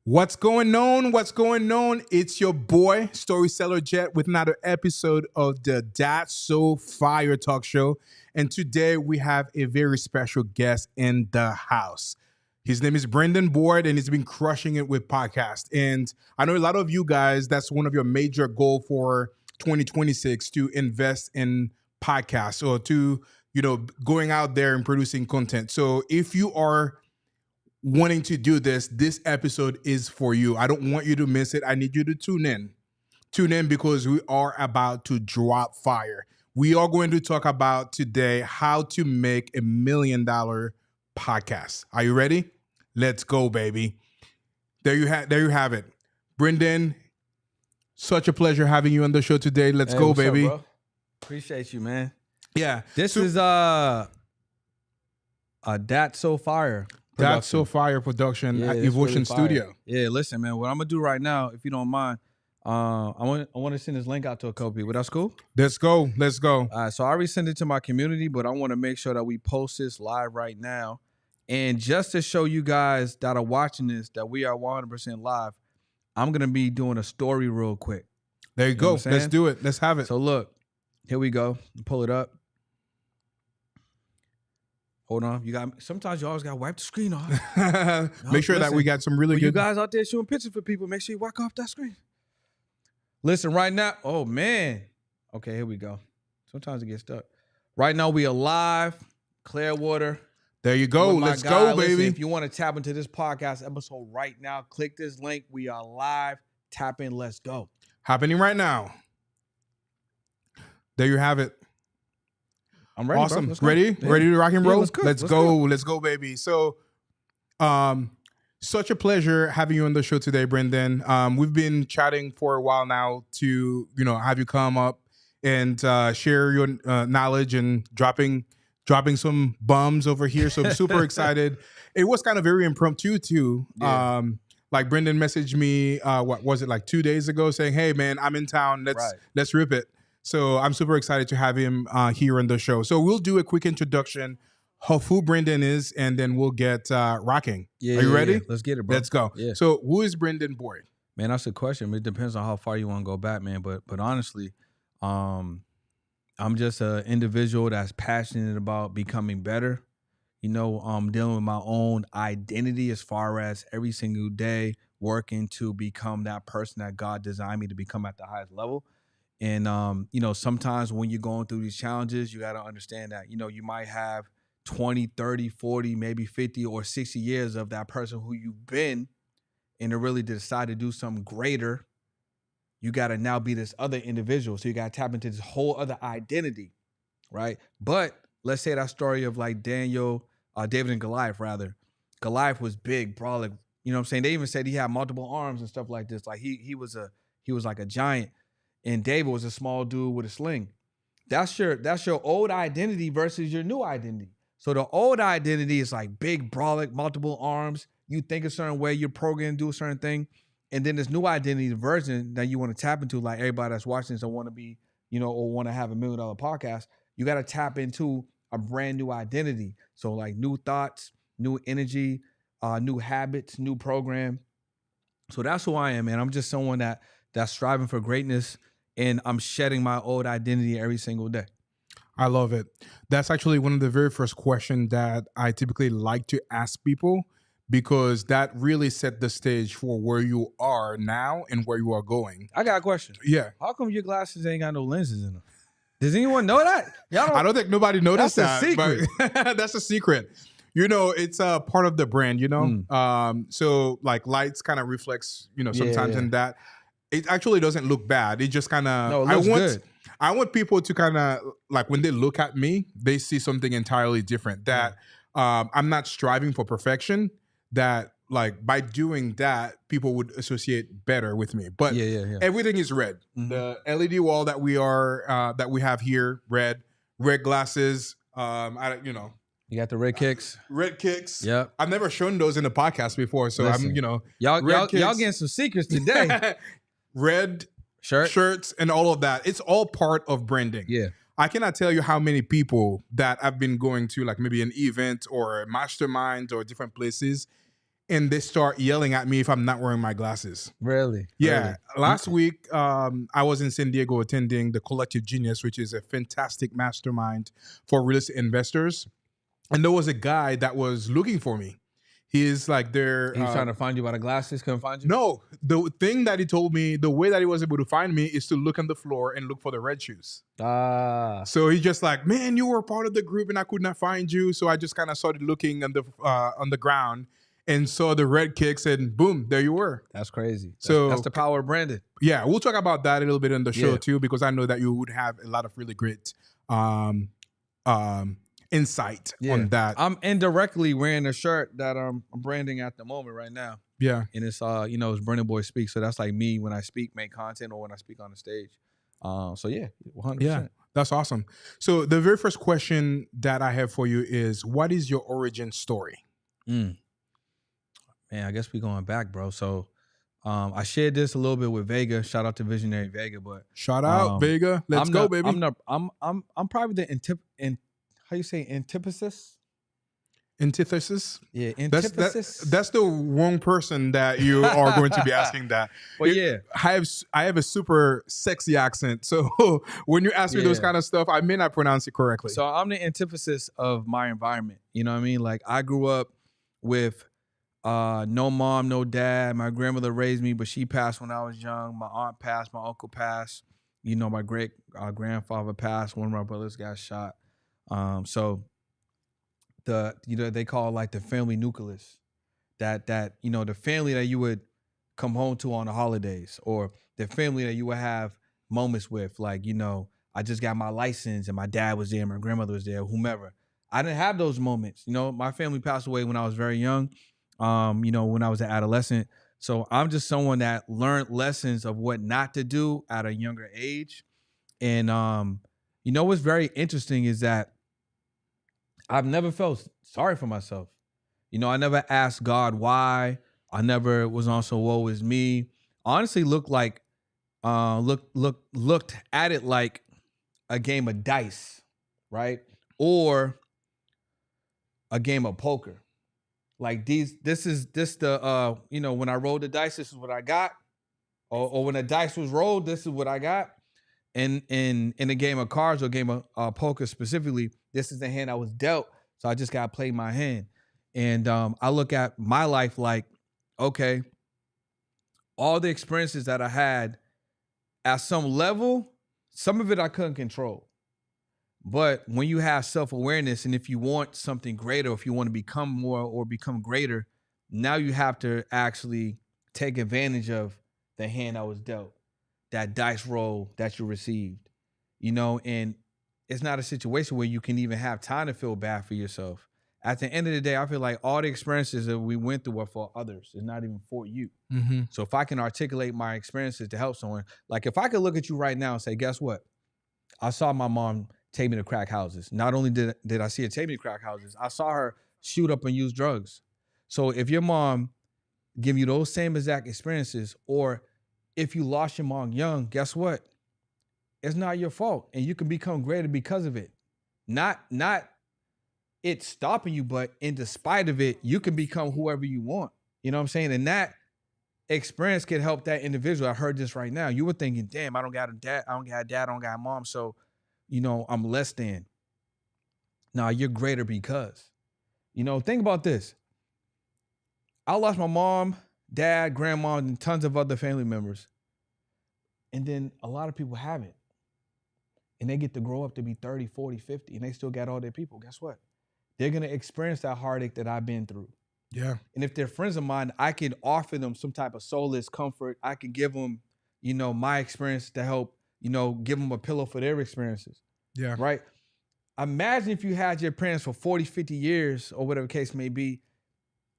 What's going on? What's going on? It's your boy, Storyteller Jet, with another episode of the That's So Fire talk show. And today we have a very special guest in the house. His name is Brendan Boyd, and he's been crushing it with podcasts. And I know a lot of you guys, that's one of your major goal for 2026 to invest in podcasts or to, going out there and producing content. So if you are wanting to do this episode is for you. I don't want you to miss it. I need you to tune in. Tune in because we are about to drop fire. We are going to talk about today how to make $1 million podcast. Are you ready? Let's go, baby. There you have it. Brendan, such a pleasure having you on the show today. Let's go, what's baby. Up, bro? Appreciate you, man. Yeah. This is a That's So Fire. That's So Fire production at Evolution really Studio. Yeah, listen, man. What I'm gonna do right now, if you don't mind, I want to send this link out to a couple people. That's cool. Let's go. All right, so I already sent it to my community, but I want to make sure that we post this live right now. And just to show you guys that are watching this that we are 100% live, I'm gonna be doing a story real quick. There you go. Let's do it. Let's have it. So look, here we go. Pull it up. Hold on. Sometimes you always gotta wipe the screen off. Make sure that we got some really good. You guys out there showing pictures for people, make sure you wipe off that screen. Listen, right now. Oh man. Okay, here we go. Sometimes it gets stuck. Right now we are live, Clearwater. There you go. Let's go, baby. Listen, if you want to tap into this podcast episode right now, click this link. We are live. Tap in. Let's go. Happening right now. There you have it. I'm ready. Awesome. Bro. Ready? Yeah. Ready to rock and roll? Let's go. Let's go, baby. So, such a pleasure having you on the show today, Brendan. We've been chatting for a while now to, have you come up and share your knowledge and dropping some bums over here. So I'm super excited. It was kind of very impromptu too. Yeah. Like Brendan messaged me, what was it, like 2 days ago, saying, "Hey man, I'm in town. Let's rip it." So I'm super excited to have him here on the show. So we'll do a quick introduction of who Brendan is, and then we'll get rocking. Yeah, are you ready? Yeah. Let's get it, bro. Let's go. Yeah. So who is Brendan Boyd? Man, that's a question. It depends on how far you want to go back, man. But honestly, I'm just an individual that's passionate about becoming better. Dealing with my own identity as far as every single day working to become that person that God designed me to become at the highest level. And, sometimes when you're going through these challenges, you got to understand that, you might have 20, 30, 40, maybe 50 or 60 years of that person who you've been, and to really decide to do something greater, you got to now be this other individual. So you got to tap into this whole other identity, right? But let's say that story of like David and Goliath, rather. Goliath was big, brolic. You know what I'm saying? They even said he had multiple arms and stuff like this. Like he was like a giant. And David was a small dude with a sling. That's your old identity versus your new identity. So the old identity is like big, brolic, multiple arms. You think a certain way, you're programmed to do a certain thing. And then this new identity version that you want to tap into, like everybody that's watching this, or want to be, or want to have $1 million podcast, you got to tap into a brand new identity. So like new thoughts, new energy, new habits, new program. So that's who I am, man. I'm just someone that's striving for greatness. And I'm shedding my old identity every single day. I love it. That's actually one of the very first questions that I typically like to ask people, because that really set the stage for where you are now and where you are going. I got a question. Yeah. How come your glasses ain't got no lenses in them? Does anyone know that? I don't think nobody noticed that. That's a secret. But that's a secret. It's a part of the brand, So like lights kind of reflects, sometimes in that. It actually doesn't look bad. It just kind of. No, it looks good. I want people to kind of like when they look at me, they see something entirely different. That I'm not striving for perfection. That like by doing that, people would associate better with me. But everything is red. Mm-hmm. The LED wall that we have here, red glasses. You got the red kicks. Red kicks. Yep. I've never shown those in the podcast before, so listen, y'all getting some secrets today. Red shirts and all of that. It's all part of branding. Yeah. I cannot tell you how many people that I've been going to, like maybe an event or a mastermind or different places, and they start yelling at me if I'm not wearing my glasses. Really? Yeah. Really? Last week, I was in San Diego attending the Collective Genius, which is a fantastic mastermind for real estate investors. And there was a guy that was looking for me. He is like their. He's trying to find you by the glasses. Couldn't find you. No, the thing that he told me, the way that he was able to find me is to look on the floor and look for the red shoes. So he's just like, man, you were part of the group and I could not find you. So I just kind of started looking on the ground and saw the red kicks and boom, there you were. That's crazy. So that's the power of branding. Yeah, we'll talk about that a little bit in the show Yeah. too, because I know that you would have a lot of really great insight on that. I'm indirectly wearing a shirt that I'm branding at the moment right now. Yeah. And it's it's Brendan Boy Speak. So that's like me when I speak, make content, or when I speak on the stage. So yeah, 100%. Yeah, that's awesome. So the very first question that I have for you is, what is your origin story? Man, I guess we're going back, bro. So I shared this a little bit with Vega. Shout out to Visionary Vega, but Shout out Vega. Let's go, baby. I'm probably the how you say antithesis? Antithesis? Yeah, antithesis. That's the wrong person that you are going to be asking that. But yeah, I have a super sexy accent. So when you ask me those kind of stuff, I may not pronounce it correctly. So I'm the antithesis of my environment. You know what I mean? Like I grew up with no mom, no dad. My grandmother raised me, but she passed when I was young. My aunt passed, my uncle passed. You know, my great grandfather passed. One of my brothers got shot. So they call like the family nucleus, that the family that you would come home to on the holidays, or the family that you would have moments with, like, I just got my license and my dad was there, my grandmother was there, whomever. I didn't have those moments. My family passed away when I was very young, when I was an adolescent. So I'm just someone that learned lessons of what not to do at a younger age. And what's very interesting is that I've never felt sorry for myself. I never asked God why. I never was on so woe is me. Honestly, looked at it like a game of dice, right? Or a game of poker. Like when I rolled the dice, this is what I got. Or when the dice was rolled, this is what I got. And in a game of cards or a game of poker specifically, this is the hand I was dealt. So I just got to play my hand. And I look at my life like, okay, all the experiences that I had at some level, some of it I couldn't control. But when you have self-awareness, and if you want something greater, if you want to become more or become greater, now you have to actually take advantage of the hand I was dealt, that dice roll that you received, and it's not a situation where you can even have time to feel bad for yourself. At the end of the day, I feel like all the experiences that we went through are for others. It's not even for you. Mm-hmm. So if I can articulate my experiences to help someone, like if I could look at you right now and say, guess what? I saw my mom take me to crack houses. Not only did I see her take me to crack houses, I saw her shoot up and use drugs. So if your mom give you those same exact experiences, or if you lost your mom young, guess what? It's not your fault. And you can become greater because of it. Not it stopping you, but in despite of it, you can become whoever you want. You know what I'm saying? And that experience can help that individual. I heard this right now. You were thinking, damn, I don't got a dad, I don't got a mom, so I'm less than. Nah, you're greater because. Think about this. I lost my mom, dad, grandma, and tons of other family members. And then a lot of people haven't. And they get to grow up to be 30, 40, 50, and they still got all their people. Guess what? They're going to experience that heartache that I've been through. Yeah. And if they're friends of mine, I can offer them some type of solace, comfort. I can give them, my experience to help, give them a pillow for their experiences. Yeah. Right? Imagine if you had your parents for 40, 50 years or whatever the case may be,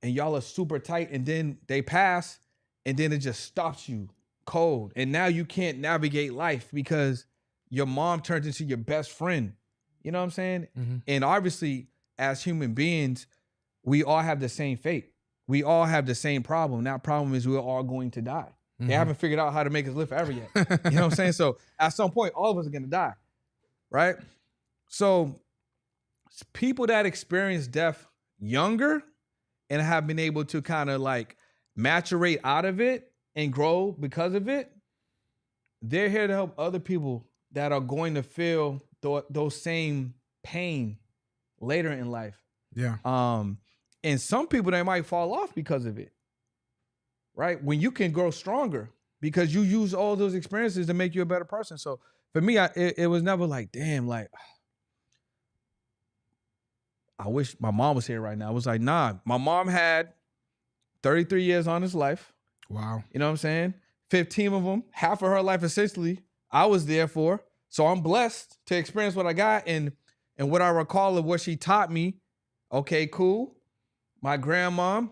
and y'all are super tight, and then they pass, and then it just stops you cold. And now you can't navigate life because your mom turns into your best friend. You know what I'm saying? Mm-hmm. And obviously, as human beings, we all have the same fate. We all have the same problem. That problem is we're all going to die. Mm-hmm. They haven't figured out how to make us live forever yet. You know what I'm saying? So at some point, all of us are going to die, right? So people that experience death younger, and have been able to kind of like maturate out of it and grow because of it, they're here to help other people that are going to feel those same pain later in life. Yeah. And some people, they might fall off because of it, right? When you can grow stronger because you use all those experiences to make you a better person. So for me, it was never like, damn, like, I wish my mom was here right now. I was like, nah, my mom had 33 years on this life. Wow. You know what I'm saying? 15 of them, half of her life essentially, I was there for. So I'm blessed to experience what I got and what I recall of what she taught me. Okay, cool. My grandma,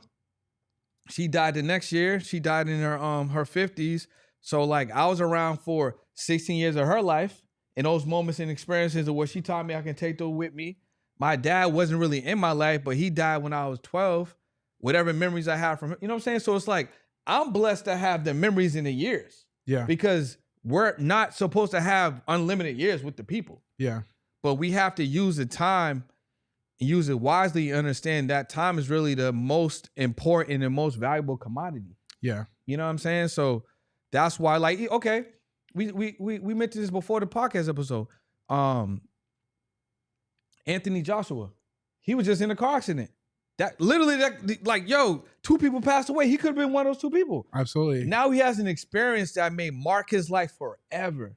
she died the next year. She died in her 50s. So like I was around for 16 years of her life, and those moments and experiences of what she taught me, I can take those with me. My dad wasn't really in my life, but he died when I was 12. Whatever memories I have from him, you know what I'm saying? So it's like I'm blessed to have the memories in the years. Yeah. Because we're not supposed to have unlimited years with the people. Yeah. But we have to use the time and use it wisely and understand that time is really the most important and most valuable commodity. Yeah. You know what I'm saying? So that's why, like, okay, we mentioned this before the podcast episode. Anthony Joshua, he was just in a car accident. That literally, like, yo, 2 people passed away. He could have been one of those 2 people. Absolutely. Now he has an experience that may mark his life forever.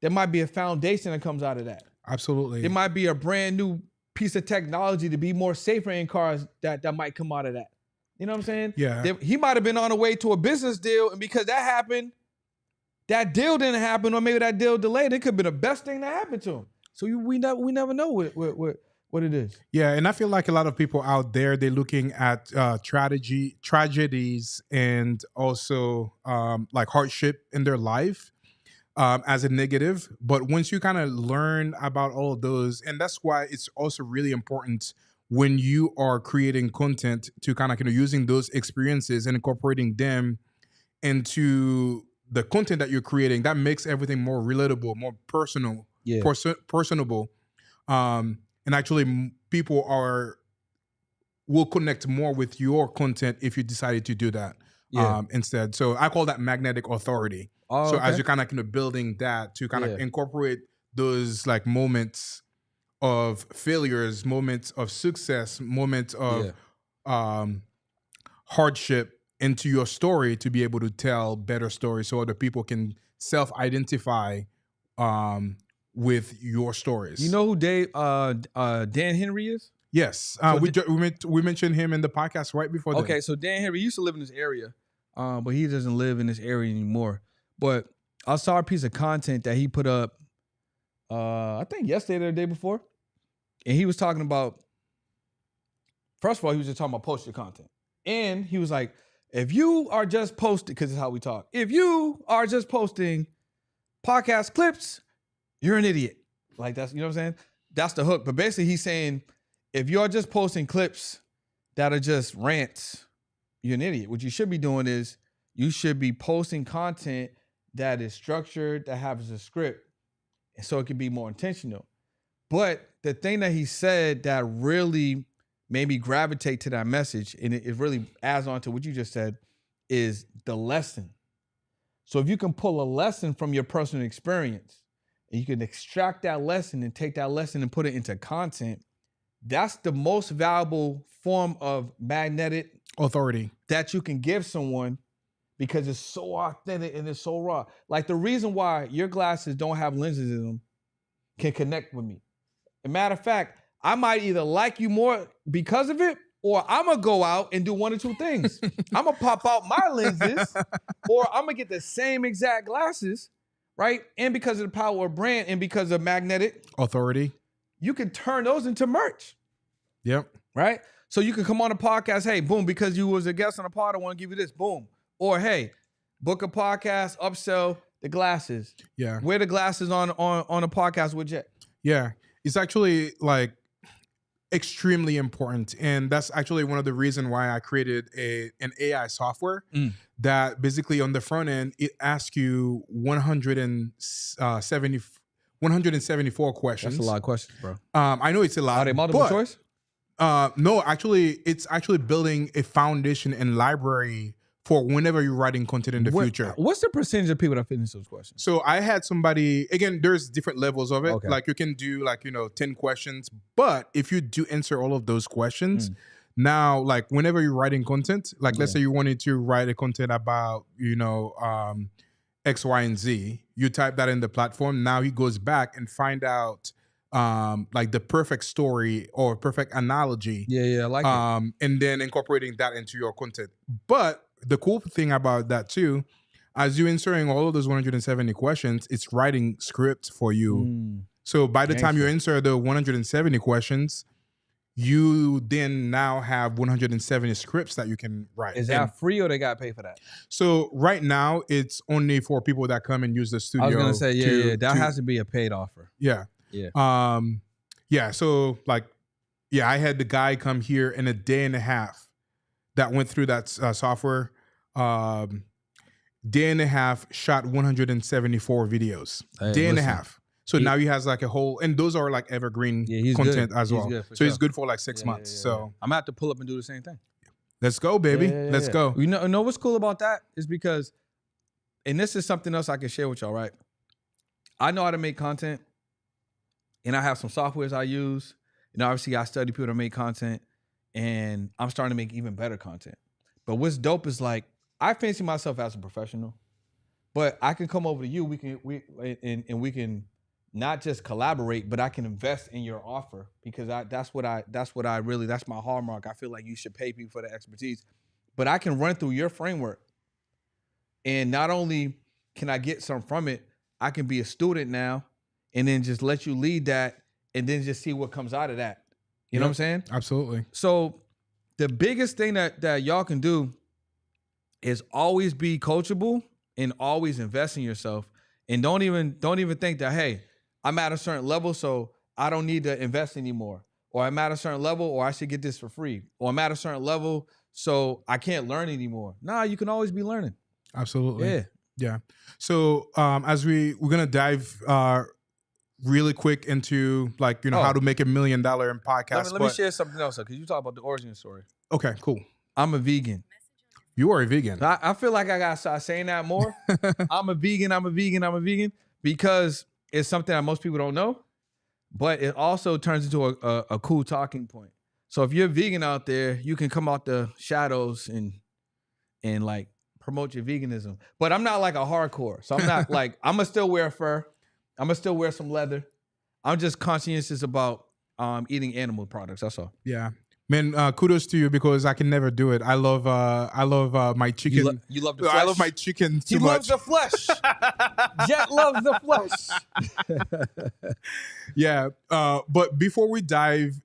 There might be a foundation that comes out of that. Absolutely. There might be a brand new piece of technology to be more safer in cars that might come out of that. You know what I'm saying? Yeah. He might have been on the way to a business deal, and because that happened, that deal didn't happen, or maybe that deal delayed. It could be the best thing that happened to him. So we never know what it is. Yeah, and I feel like a lot of people out there, they're looking at tragedies and also like hardship in their life as a negative. But once you kind of learn about all of those, and that's why it's also really important when you are creating content to kind of using those experiences and incorporating them into the content that you're creating, that makes everything more relatable, more personal, personable. And actually people will connect more with your content if you decided to do that instead. So I call that magnetic authority. Oh, so okay. as you're kind of building that to kind of incorporate those like moments of failures, moments of success, moments of hardship into your story to be able to tell better stories so other people can self-identify with your stories. You know who Dan Henry is? Yes. So we mentioned him in the podcast right before that. Okay, so Dan Henry used to live in this area, but he doesn't live in this area anymore. But I saw a piece of content that he put up, I think yesterday or the day before. And he was talking about, first of all, he was just talking about posted content. And he was like, if you are just posting, because it's how we talk, if you are just posting podcast clips, you're an idiot. Like that's, you know what I'm saying? That's the hook. But basically he's saying, if you're just posting clips that are just rants, you're an idiot. What you should be doing is you should be posting content that is structured, that has a script, and so it can be more intentional. But the thing that he said that really made me gravitate to that message, and it really adds on to what you just said, is the lesson. So if you can pull a lesson from your personal experience, and you can extract that lesson and take that lesson and put it into content, that's the most valuable form of magnetic authority that you can give someone, because it's so authentic and it's so raw. Like the reason why your glasses don't have lenses in them can connect with me. As a matter of fact, I might either like you more because of it, or I'm gonna go out and do one or two things. I'm gonna pop out my lenses, or I'm gonna get the same exact glasses, right? And because of the power of brand and because of magnetic authority, you can turn those into merch. Yep. Right? So you can come on a podcast, hey, boom, because you was a guest on a pod, I want to give you this, boom. Or hey, book a podcast, upsell the glasses. Yeah. Wear the glasses on a podcast with Jet. Yeah. It's actually like extremely important. And that's actually one of the reasons why I created an AI software that basically on the front end, it asks you 174 questions. That's a lot of questions, bro. I know it's a lot. Are they multiple choice? No, actually, it's actually building a foundation and library for whenever you're writing content in the future. What's the percentage of people that finish those questions? So I had somebody, again, there's different levels of it. Okay. Like you can do 10 questions, but if you do answer all of those questions, now like whenever you're writing content, like let's say you wanted to write a content about, X, Y, and Z, you type that in the platform. Now he goes back and find out like the perfect story or perfect analogy. Yeah, I like it. And then incorporating that into your content. But the cool thing about that too, as you're answering all of those 170 questions, it's writing scripts for you. So by the time you answer the 170 questions, you then now have 170 scripts that you can write. Is that free or they got to pay for that? So right now it's only for people that come and use the studio. I was gonna say, that has to be a paid offer. Yeah. So I had the guy come here in a day and a half that went through that software. Day and a half, shot 174 videos. Day and a half. So now he has like a whole, and those are like evergreen content as well. So he's good for like 6 months. So I'm gonna have to pull up and do the same thing. Let's go, baby. Let's go. You know what's cool about that is because, and this is something else I can share with y'all, right? I know how to make content, and I have some softwares I use. Obviously I study people to make content, and I'm starting to make even better content. But what's dope is like, I fancy myself as a professional, but I can come over to you. We can not just collaborate, but I can invest in your offer because that's my hallmark. I feel like you should pay people for the expertise, but I can run through your framework, and not only can I get some from it, I can be a student now, and then just let you lead that, and then just see what comes out of that. You know what I'm saying? Absolutely. So the biggest thing that y'all can do is always be coachable and always invest in yourself. And don't even think that, hey, I'm at a certain level, so I don't need to invest anymore. Or I'm at a certain level, or I should get this for free. Or I'm at a certain level, so I can't learn anymore. Nah, you can always be learning. Absolutely. Yeah. So as we're gonna dive really quick into how to make $1 million in podcasts. Let me share something else, because you talk about the origin story. Okay, cool. I'm a vegan. You are a vegan. I feel like I gotta start saying that more. I'm a vegan because it's something that most people don't know, but it also turns into a cool talking point. So if you're a vegan out there, you can come out the shadows and like promote your veganism. But I'm not like a hardcore. So I'm not like, I'm gonna still wear fur. I'm gonna still wear some leather. I'm just conscientious about eating animal products. That's all. Yeah. Man, kudos to you because I can never do it. I love my chicken. You love the flesh? I love my chicken too much. He loves the flesh. Jet loves the flesh. Yeah. But before we dive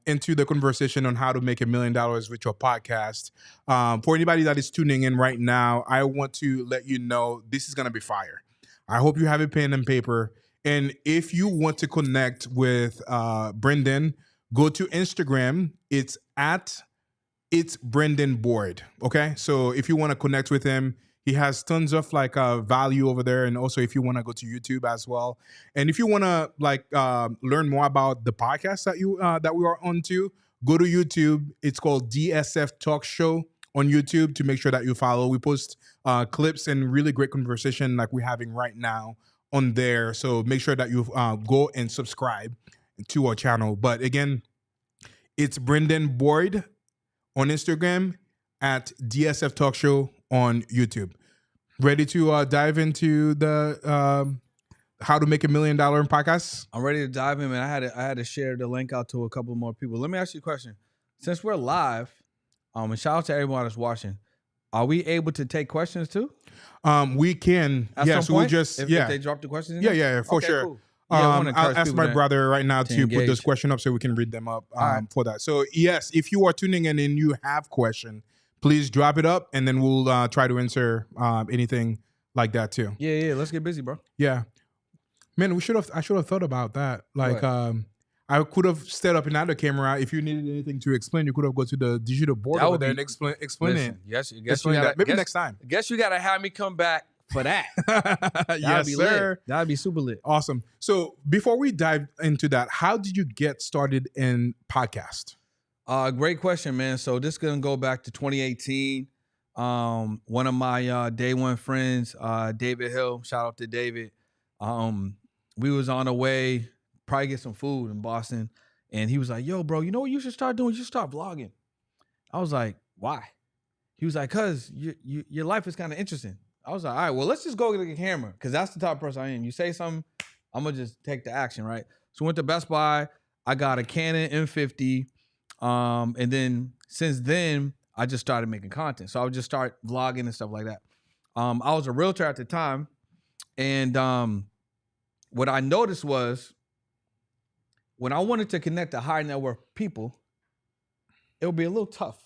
into the conversation on how to make $1 million with your podcast, for anybody that is tuning in right now, I want to let you know this is going to be fire. I hope you have a pen and paper. And if you want to connect with Brendan, go to Instagram. It's Brendan Boyd. Okay. So if you want to connect with him, he has tons of value over there. And also if you want to go to YouTube as well. And if you want to learn more about the podcast that we are on to, go to YouTube. It's called DSF Talk Show on YouTube to make sure that you follow. We post clips and really great conversation like we're having right now on there. So make sure that you go and subscribe to our channel. But again, it's Brendan Boyd on Instagram, at DSF Talk Show on YouTube. Ready to dive into the how to make $1 million in podcasts? I'm ready to dive in, man. I had to share the link out to a couple more people. Let me ask you a question. Since we're live, and shout out to everyone that's watching, are we able to take questions too? We can. At some so point? we'll just if they drop the questions in Yeah, for okay, sure. Cool. Yeah, I'll ask my brother right now to put engage. this question up so we can read them up right. for that. So yes, if you are tuning in and you have question, please drop it up and then we'll try to answer anything like that too. Yeah. Let's get busy, bro. Yeah, man, I should have thought about that. I could have set up another camera. If you needed anything to explain, you could have go to the digital board over there and explain it. Yes, maybe next time. I guess you gotta have me come back for that. Yes, sir. Lit. That'd be super lit. Awesome. So before we dive into that, how did you get started in podcast? Great question, man. So this is gonna go back to 2018. One of my day one friends, David Hill, shout out to David. We was on the way, probably get some food in Boston, and he was like, "Yo, bro, you know what you should start doing? You should start vlogging." I was like, "Why?" He was like, "Cause your life is kind of interesting." I was like, "All right, well, let's just go get a camera, cause that's the type of person I am. You say something, I'm gonna just take the action, right?" So went to Best Buy. I got a Canon M50. And then since then, I just started making content. So I would just start vlogging and stuff like that. I was a realtor at the time. And what I noticed was when I wanted to connect to high net worth people, it would be a little tough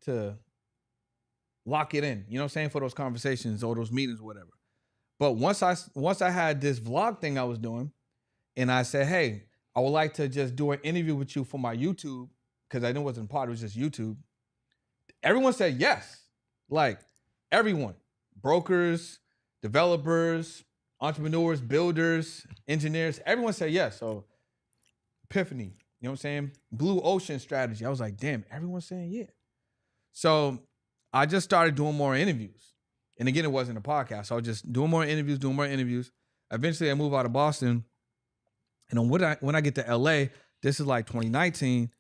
to lock it in, you know what I'm saying, for those conversations or those meetings or whatever. But once I had this vlog thing I was doing, and I said, hey, I would like to just do an interview with you for my YouTube, because I knew it wasn't part, it was just YouTube. Everyone said yes. Like everyone, brokers, developers, entrepreneurs, builders, engineers, everyone said yes. So epiphany, you know what I'm saying? Blue ocean strategy. I was like, damn, everyone's saying yeah. So I just started doing more interviews. And again, it wasn't a podcast. So I was just doing more interviews. Eventually I moved out of Boston. And when I get to LA, this is like 2019,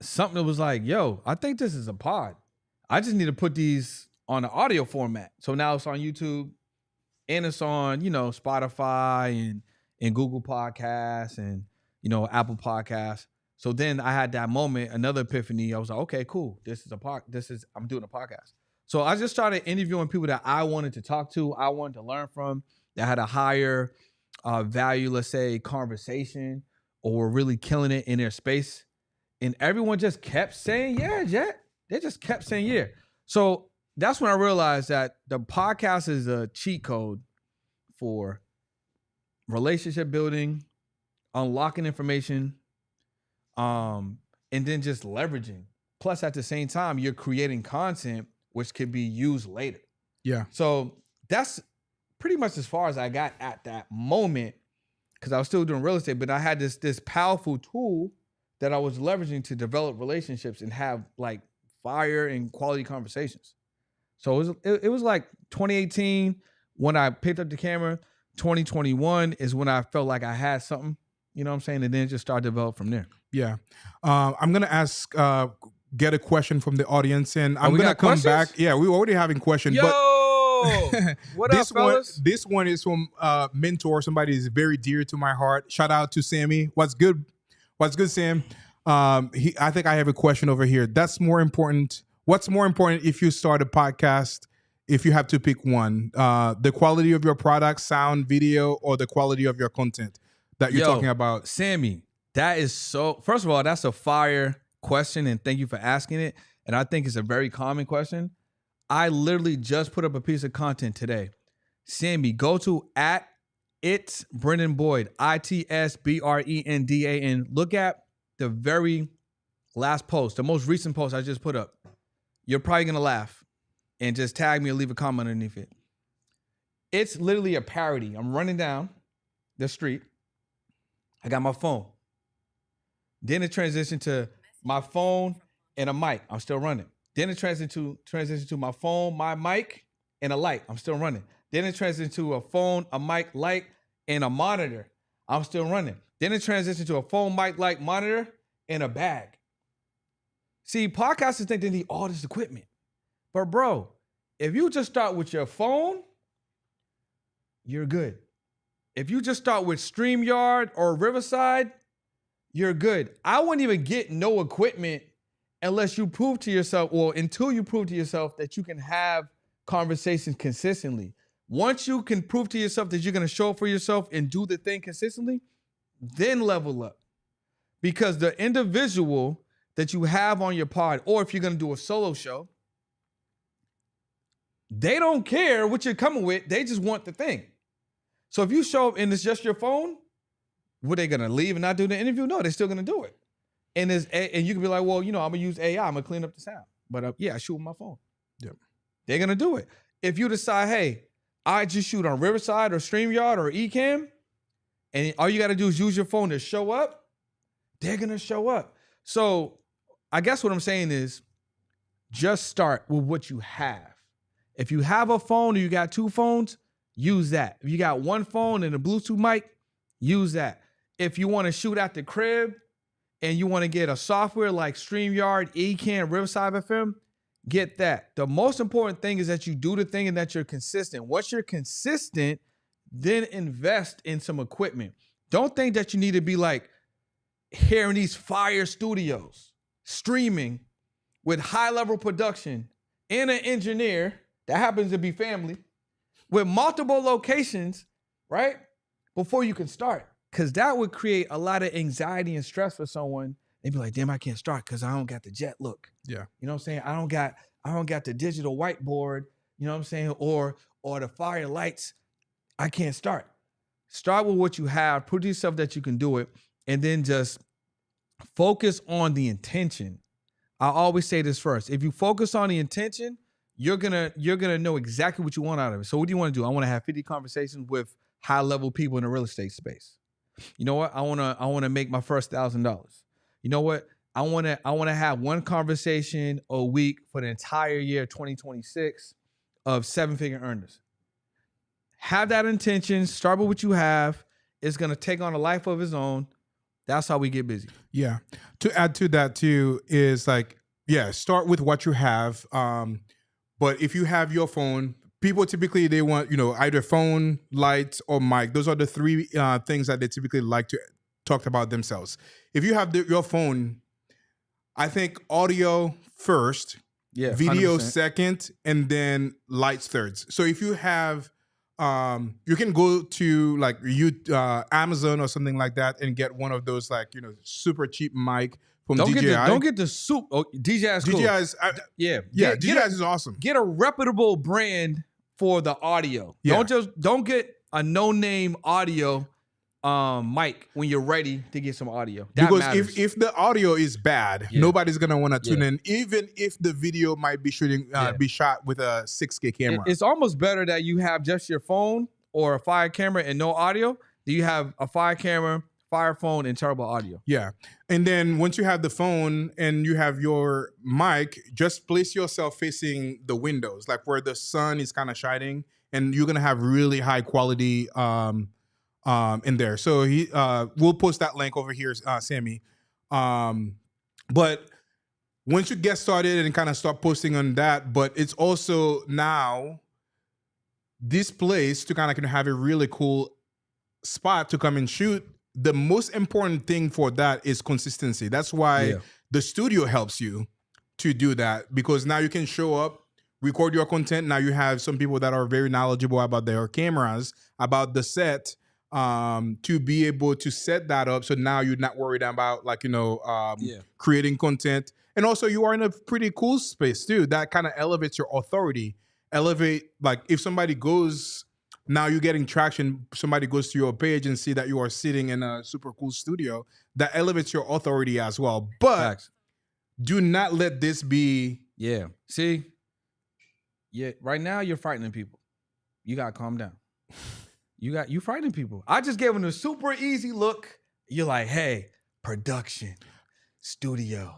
something that was like, yo, I think this is a pod. I just need to put these on the audio format. So now it's on YouTube and it's on, Spotify and Google Podcasts and, Apple Podcasts. So then I had that moment, another epiphany. I was like, okay, cool. I'm doing a podcast. So I just started interviewing people that I wanted to talk to, I wanted to learn from, that had a higher value, let's say, conversation, or were really killing it in their space. And everyone just kept saying, yeah, Jet. They just kept saying, yeah. So that's when I realized that the podcast is a cheat code for relationship building, unlocking information, and then just leveraging. Plus, at the same time, you're creating content which could be used later. Yeah. So that's pretty much as far as I got at that moment, because I was still doing real estate, but I had this powerful tool that I was leveraging to develop relationships and have like fire and quality conversations. So it was like 2018 when I picked up the camera. 2021 is when I felt like I had something, you know what I'm saying? And then just start develop from there. Yeah. I'm going to get a question from the audience, and I'm going to come questions? back. Yeah, we're already having questions. Yo! But What up, fellas? This one is from mentor, somebody is very dear to my heart. Shout out to Sammy. What's good, Sam? I think I have a question over here. What's more important if you start a podcast, if you have to pick one? The quality of your product, sound, video, or the quality of your content that you're talking about? Sammy, that is first of all, that's a fire question, and thank you for asking it. And I think it's a very common question. I literally just put up a piece of content today. Sammy, go to @it's Brendan Boyd, ITSBRENDAN. Look at the very last post, the most recent post I just put up. You're probably gonna laugh and just tag me or leave a comment underneath it. It's literally a parody. I'm running down the street. I got my phone. Then it transitioned to my phone and a mic. I'm still running. Then it transitioned to my phone, my mic, and a light. I'm still running. Then it transitioned to a phone, a mic, light, and a monitor. I'm still running. Then it transitioned to a phone, mic, light, monitor, and a bag. See, podcasters think they need all this equipment. But bro, if you just start with your phone, you're good. If you just start with StreamYard or Riverside, you're good. I wouldn't even get no equipment unless you prove to yourself, or until you prove to yourself that you can have conversations consistently. Once you can prove to yourself that you're going to show up for yourself and do the thing consistently, then level up. Because the individual that you have on your pod, or if you're going to do a solo show, they don't care what you're coming with. They just want the thing. So if you show up and it's just your phone, were they going to leave and not do the interview? No, they're still going to do it. And you can be like, well, I'm going to use AI. I'm going to clean up the sound. But I shoot with my phone. Yep. They're going to do it. If you decide, hey, I just shoot on Riverside or StreamYard or Ecamm, and all you got to do is use your phone to show up, they're going to show up. So I guess what I'm saying is just start with what you have. If you have a phone or you got 2 phones, use that. If you got 1 phone and a Bluetooth mic, use that. If you want to shoot at the crib and you want to get a software like StreamYard, Ecamm, Riverside FM, get that. The most important thing is that you do the thing and that you're consistent. Once you're consistent, then invest in some equipment. Don't think that you need to be like here in these fire studios, streaming with high-level production and an engineer that happens to be family with multiple locations, right? Before you can start. Because that would create a lot of anxiety and stress for someone. They'd be like, damn, I can't start because I don't got the jet look. Yeah. You know what I'm saying? I don't got the digital whiteboard, you know what I'm saying? Or the fire lights. I can't start. Start with what you have, prove to yourself that you can do it, and then just focus on the intention. I always say this first. If you focus on the intention, you're gonna know exactly what you want out of it. So what do you want to do? I want to have 50 conversations with high-level people in the real estate space. You know what? I wanna make my first $1,000. You know what? I wanna have 1 conversation a week for the entire year 2026 of 7-figure earners. Have that intention. Start with what you have. It's gonna take on a life of its own. That's how we get busy. Yeah. To add to that too is like, yeah, start with what you have. But if you have your phone, people typically they want, either phone, lights, or mic. Those are the 3 things that they typically like to talk about themselves. If you have your phone, I think audio first, video 100%. second, and then lights third. So if you have, you can go to like Amazon or something like that and get one of those like super cheap mic from DJI. Don't get the soup. Oh, DJI is cool. DJI is DJI is awesome. Get a reputable brand for the audio. Yeah. Don't get a no-name audio mic when you're ready to get some audio. That because matters. if the audio is bad, nobody's gonna want to tune in, even if the video might be be shot with a 6K camera. It's almost better that you have just your phone or a Fire camera and no audio. Do you have a Fire camera, Fire phone, and turbo audio? Yeah. And then once you have the phone and you have your mic, just place yourself facing the windows, like where the sun is kind of shining, and you're gonna have really high quality in there. So we'll post that link over here, Sammy. But once you get started and kind of start posting on that, but it's also now this place to kind of have a really cool spot to come and shoot. The most important thing for that is consistency. That's why the studio helps you to do that, because now you can show up, record your content. Now you have some people that are very knowledgeable about their cameras, about the set, to be able to set that up. So now you're not worried about creating content. And also you are in a pretty cool space too. That kind of elevates your authority. Like if somebody goes, now you're getting traction, somebody goes to your page and see that you are sitting in a super cool studio, that elevates your authority as well. But Facts. Do not let this be. Yeah. See? Yeah. Right now you're frightening people. You gotta calm down. You frightening people. I just gave them a super easy look. You're like, hey, production, studio.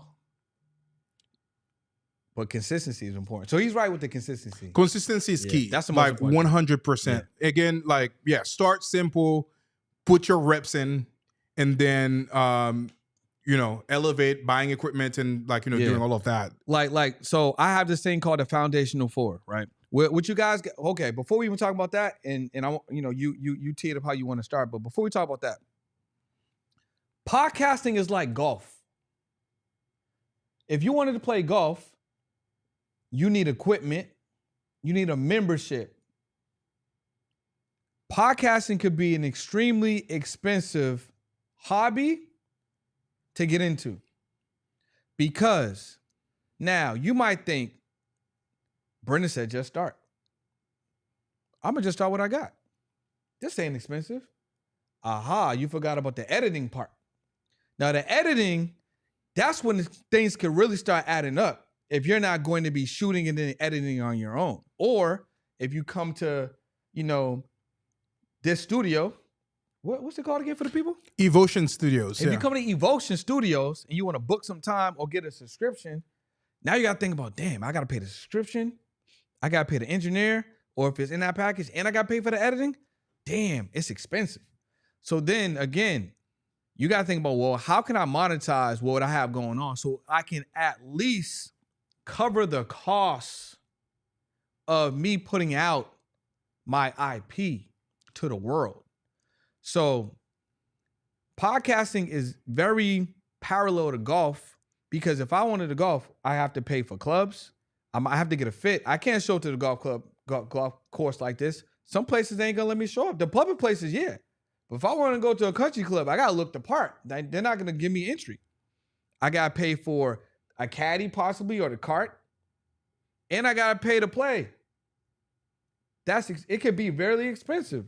But consistency is important. So he's right with the consistency. Consistency is key. That's the most like 100%. Again, like, start simple, put your reps in, and then elevate buying equipment and doing all of that. Like so I have this thing called the Foundational 4, right? What you guys get, okay, before we even talk about that, and I you teed up how you want to start, but before we talk about that, podcasting is like golf. If you wanted to play golf, you need equipment, you need a membership. Podcasting could be an extremely expensive hobby to get into, because now you might think, Brenda said just start. I'm gonna just start what I got. This ain't expensive. Aha, you forgot about the editing part. Now the editing, that's when things can really start adding up. If you're not going to be shooting and then editing on your own, or if you come to, this studio what's it called again for the people? Evotion Studios. If you come to Evotion Studios and you want to book some time or get a subscription, now you got to think about, damn, I got to pay the subscription. I got to pay the engineer, or if it's in that package and I got to pay for the editing, damn, it's expensive. So then again, you got to think about, well, how can I monetize what I have going on so I can at least cover the costs of me putting out my IP to the world. So podcasting is very parallel to golf, because if I wanted to golf, I have to pay for clubs. I have to get a fit. I can't show up to the golf course like this. Some places ain't gonna let me show up. The public places, yeah. But if I want to go to a country club, I gotta look the part. They're not gonna give me entry. I gotta pay for a caddy possibly, or the cart, and I gotta pay to play. It could be very expensive.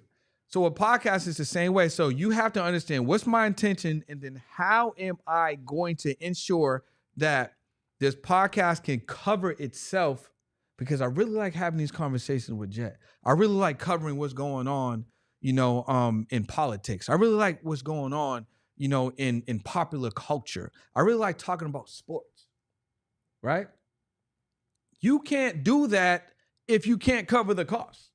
So a podcast is the same way. So you have to understand what's my intention, and then how am I going to ensure that this podcast can cover itself, because I really like having these conversations with Jet. I really like covering what's going on, in politics. I really like what's going on, in popular culture. I really like talking about sports, right? You can't do that if you can't cover the cost.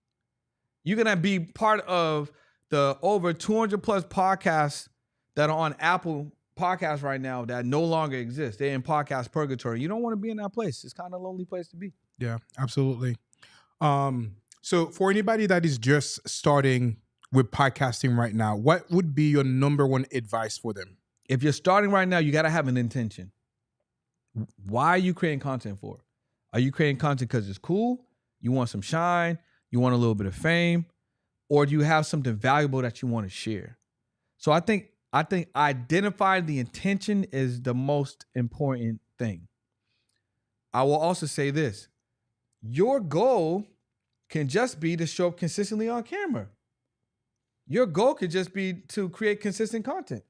You're going to be part of the over 200 plus podcasts that are on Apple Podcasts right now that no longer exist. They're in podcast purgatory. You don't want to be in that place. It's kind of a lonely place to be. Yeah, absolutely. So for anybody that is just starting with podcasting right now, what would be your number one advice for them? If you're starting right now, you got to have an intention. Why are you creating content for? Are you creating content because it's cool? You want some shine? You want a little bit of fame? Or do you have something valuable that you want to share? So I think identifying the intention is the most important thing. I will also say this. Your goal can just be to show up consistently on camera. Your goal could just be to create consistent content.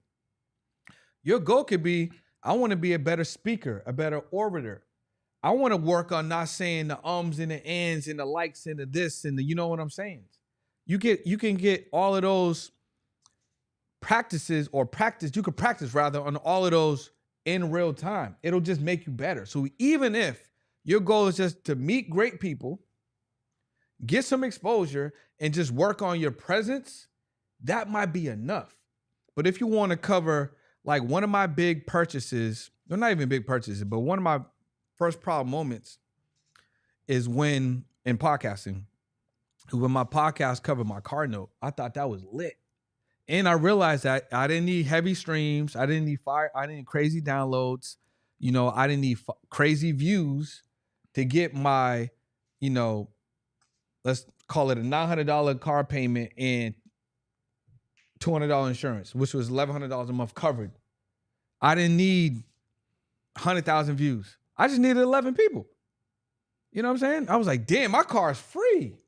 Your goal could be, I want to be a better speaker, a better orator. I want to work on not saying the ums and the ands and the likes and the this and the, you know what I'm saying? You can get all of those you could practice rather on all of those in real time. It'll just make you better. So even if your goal is just to meet great people, get some exposure, and just work on your presence, that might be enough. But if you want to cover, like, one of my big purchases, well, not even big purchases, but one of my first proud moments is when, in podcasting, when my podcast covered my car note. I thought that was lit. And I realized that I didn't need heavy streams. I didn't need fire. I didn't need crazy downloads. I didn't need crazy views to get my, let's call it a $900 car payment and $200 insurance, which was $1,100 a month covered. I didn't need 100,000 views. I just needed 11 people. You know what I'm saying? I was like, damn, my car is free.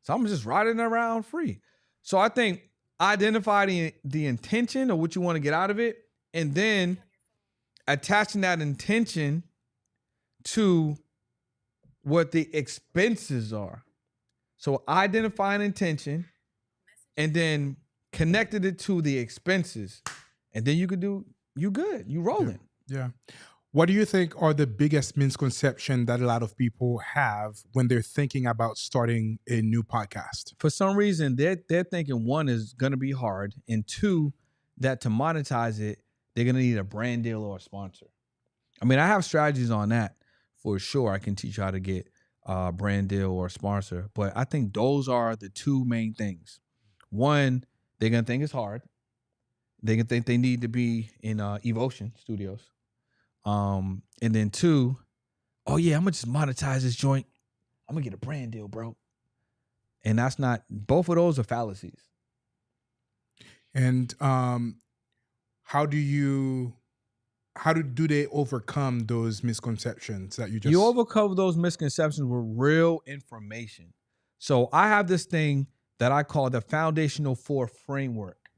So I'm just riding around free. So I think identify the intention of what you want to get out of it, and then attaching that intention to what the expenses are. So identify an intention and then connected it to the expenses, and then you rolling. Yeah. What do you think are the biggest misconceptions that a lot of people have when they're thinking about starting a new podcast? For some reason, they're thinking, one, is going to be hard, and two, that to monetize it, they're going to need a brand deal or a sponsor. I mean, I have strategies on that for sure. I can teach you how to get a brand deal or a sponsor, but I think those are the two main things. One, they're going to think it's hard. They're going to think they need to be in Evotion Studios. And then two, oh yeah, I'm gonna just monetize this joint. I'm gonna get a brand deal, bro. And that's not, both of those are fallacies. And how do they overcome those misconceptions that you just... You overcome those misconceptions with real information. So I have this thing that I call the Foundational 4 framework.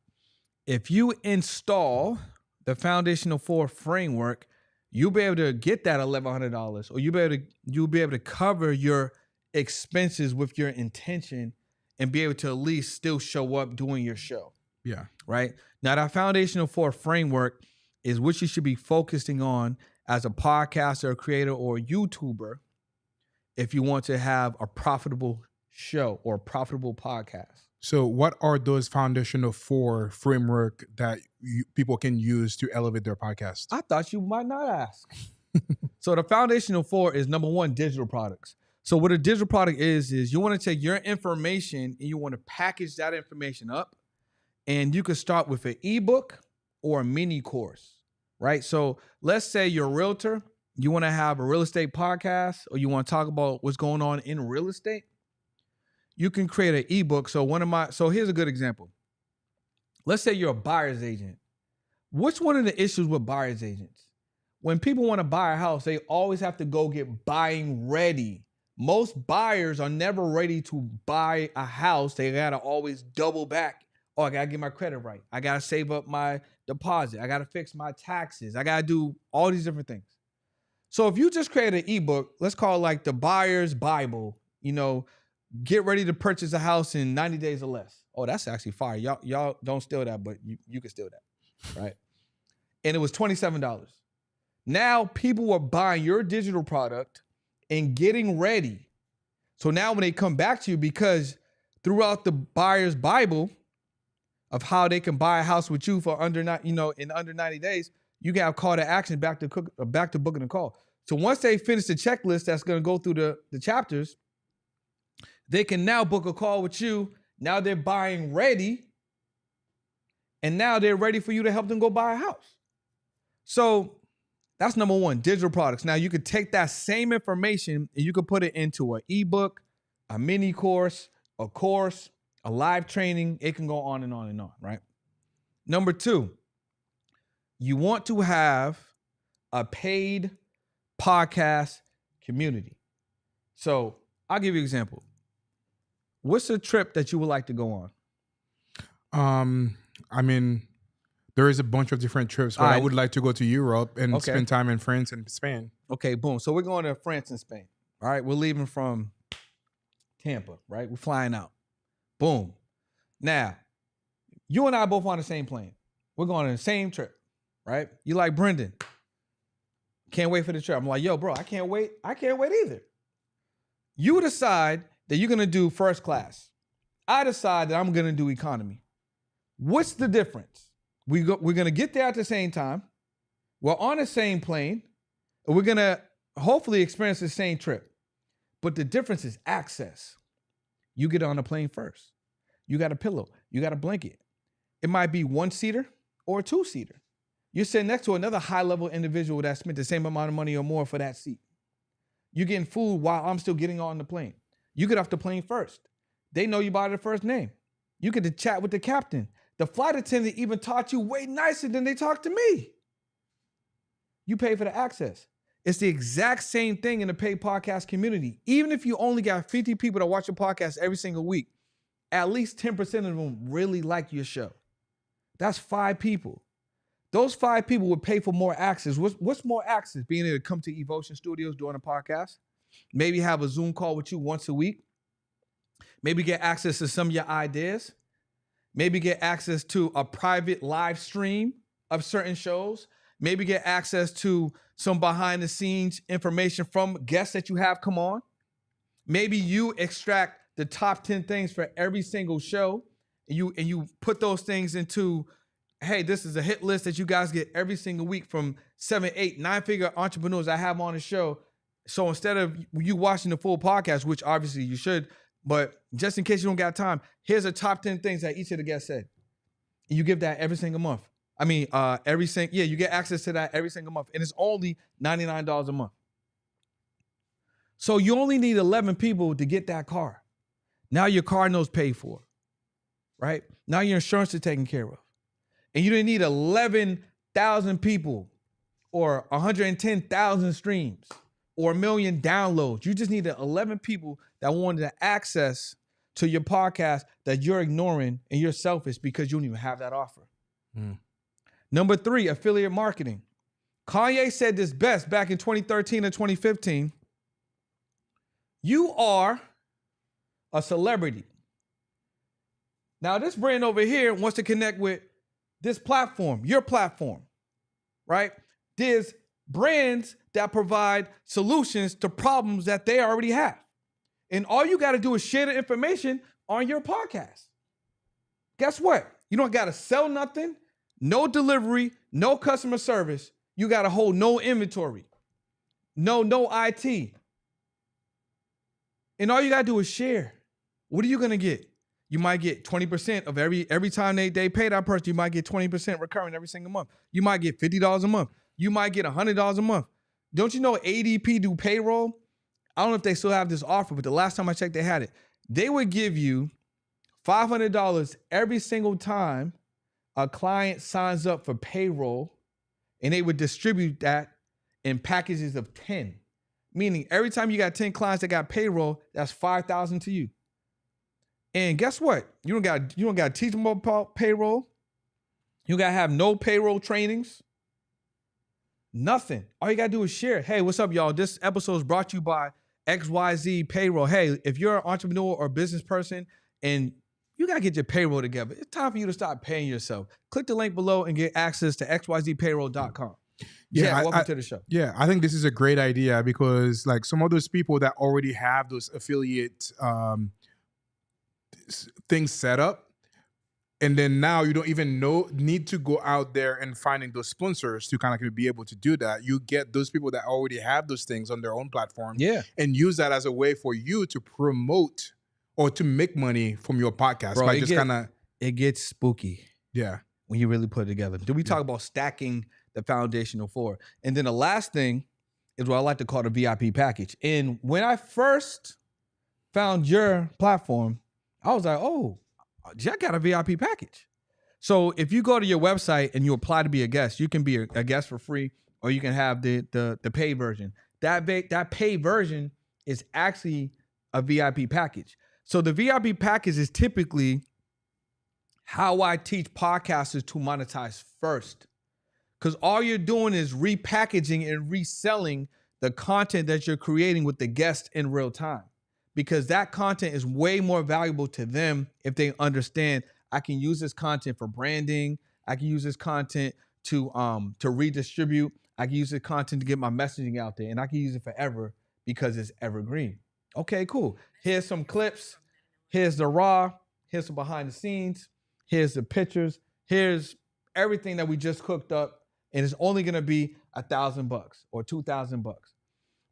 If you install the Foundational 4 framework, you'll be able to get that $1,100, or you'll be able to cover your expenses with your intention and be able to at least still show up doing your show. Yeah. right? Now, that foundational four framework is what you should be focusing on as a podcaster, creator, or YouTuber if you want to have a profitable show or a profitable podcast. So, what are those foundational four framework that people can use to elevate their podcast? I thought you might not ask. So the foundational four is number one, digital products. So what a digital product is you want to take your information and you want to package that information up, and you can start with an ebook or a mini course, right? So let's say you're a realtor, you want to have a real estate podcast, or you want to talk about what's going on in real estate. You can create an ebook. So here's a good example. Let's say you're a buyer's agent. What's one of the issues with buyer's agents? When people want to buy a house, they always have to go get buying ready. Most buyers are never ready to buy a house. They got to always double back. Oh, I got to get my credit right. I got to save up my deposit. I got to fix my taxes. I got to do all these different things. So if you just create an ebook, let's call it like the Buyer's Bible, get ready to purchase a house in 90 days or less. Oh, that's actually fire. Y'all don't steal that, but you can steal that, right? And it was $27. Now people were buying your digital product and getting ready. So now when they come back to you, because throughout the Buyer's Bible of how they can buy a house with you for in under 90 days, you can have call to action back to booking a call. So once they finish the checklist that's going to go through the chapters, they can now book a call with you. Now they're buying ready. And now they're ready for you to help them go buy a house. So that's number one, digital products. Now you could take that same information and you could put it into an ebook, a mini course, a live training. It can go on and on and on, right? Number two, you want to have a paid podcast community. So I'll give you an example. What's a trip that you would like to go on? I mean, there is a bunch of different trips, but I would like to go to Europe and spend time in France and Spain. Okay, boom. So we're going to France and Spain. All right, we're leaving from Tampa, right? We're flying out. Boom. Now, you and I both on the same plane. We're going on the same trip, right? You like, Brendan, can't wait for the trip. I'm like, yo, bro, I can't wait. I can't wait either. You decide that you're going to do first class. I decide that I'm going to do economy. What's the difference? We're going to get there at the same time. We're on the same plane. We're going to hopefully experience the same trip. But the difference is access. You get on the plane first. You got a pillow. You got a blanket. It might be one-seater or a two-seater. You're sitting next to another high-level individual that spent the same amount of money or more for that seat. You're getting food while I'm still getting on the plane. You get off the plane first. They know you by their first name. You get to chat with the captain. The flight attendant even taught you way nicer than they talked to me. You pay for the access. It's the exact same thing in the paid podcast community. Even if you only got 50 people that watch your podcast every single week, at least 10% of them really like your show. That's 5 people. Those 5 people would pay for more access. What's more access? Being able to come to Evotion Studios doing a podcast. Maybe have a Zoom call with you once a week. Maybe get access to some of your ideas. Maybe get access to a private live stream of certain shows. Maybe get access to some behind the scenes information from guests that you have come on. Maybe you extract the top 10 things for every single show and you put those things into, hey, this is a hit list that you guys get every single week from 7, 8, 9-figure entrepreneurs I have on the show. So instead of you watching the full podcast, which obviously you should, but just in case you don't got time, here's the top 10 things that each of the guests said. And you give that every single month. I mean, you get access to that every single month. And it's only $99 a month. So you only need 11 people to get that car. Now your car note's paid for, right? Now your insurance is taken care of. And you didn't need 11,000 people or 110,000 streams or 1 million downloads. You just needed 11 people that wanted access to your podcast that you're ignoring and you're selfish because you don't even have that offer. Number 3, affiliate marketing. Kanye said this best back in 2013 or 2015. You are a celebrity. Now this brand over here wants to connect with this platform, your platform, right? There's brands that provide solutions to problems that they already have. And all you got to do is share the information on your podcast. Guess what? You don't got to sell nothing, no delivery, no customer service. You got to hold no inventory, no IT. And all you got to do is share. What are you going to get? You might get 20% of every time they pay that person, you might get 20% recurring every single month. You might get $50 a month. You might get $100 a month. Don't you know ADP do payroll? I don't know if they still have this offer, but the last time I checked, they had it. They would give you $500 every single time a client signs up for payroll, and they would distribute that in packages of 10. Meaning every time you got 10 clients that got payroll, that's $5,000 to you. And guess what? You don't got to teach them about payroll. You got to have no payroll trainings. Nothing. All you got to do is share. Hey, what's up, y'all? This episode is brought to you by XYZ Payroll. Hey, if you're an entrepreneur or business person and you got to get your payroll together, it's time for you to start paying yourself. Click the link below and get access to xyzpayroll.com. Yeah, welcome to the show. Yeah, I think this is a great idea because like some of those people that already have those affiliate things set up, and then now you don't even need to go out there and finding those sponsors to kind of be able to do that. You get those people that already have those things on their own platform, and use that as a way for you to promote or to make money from your podcast. Bro, by just kind of it gets spooky. Yeah, when you really put it together. Do we talk about stacking the foundational floor? And then the last thing is what I like to call the VIP package. And when I first found your platform, I was like, oh, Jack got a VIP package. So if you go to your website and you apply to be a guest, you can be a guest for free, or you can have the paid version. That paid version is actually a VIP package. So the VIP package is typically how I teach podcasters to monetize first. Because all you're doing is repackaging and reselling the content that you're creating with the guest in real time. Because that content is way more valuable to them if they understand I can use this content for branding. I can use this content to redistribute. I can use this content to get my messaging out there, and I can use it forever because it's evergreen. Okay, cool. Here's some clips. Here's the raw. Here's some behind the scenes. Here's the pictures. Here's everything that we just cooked up, and it's only gonna be $1,000 or $2,000.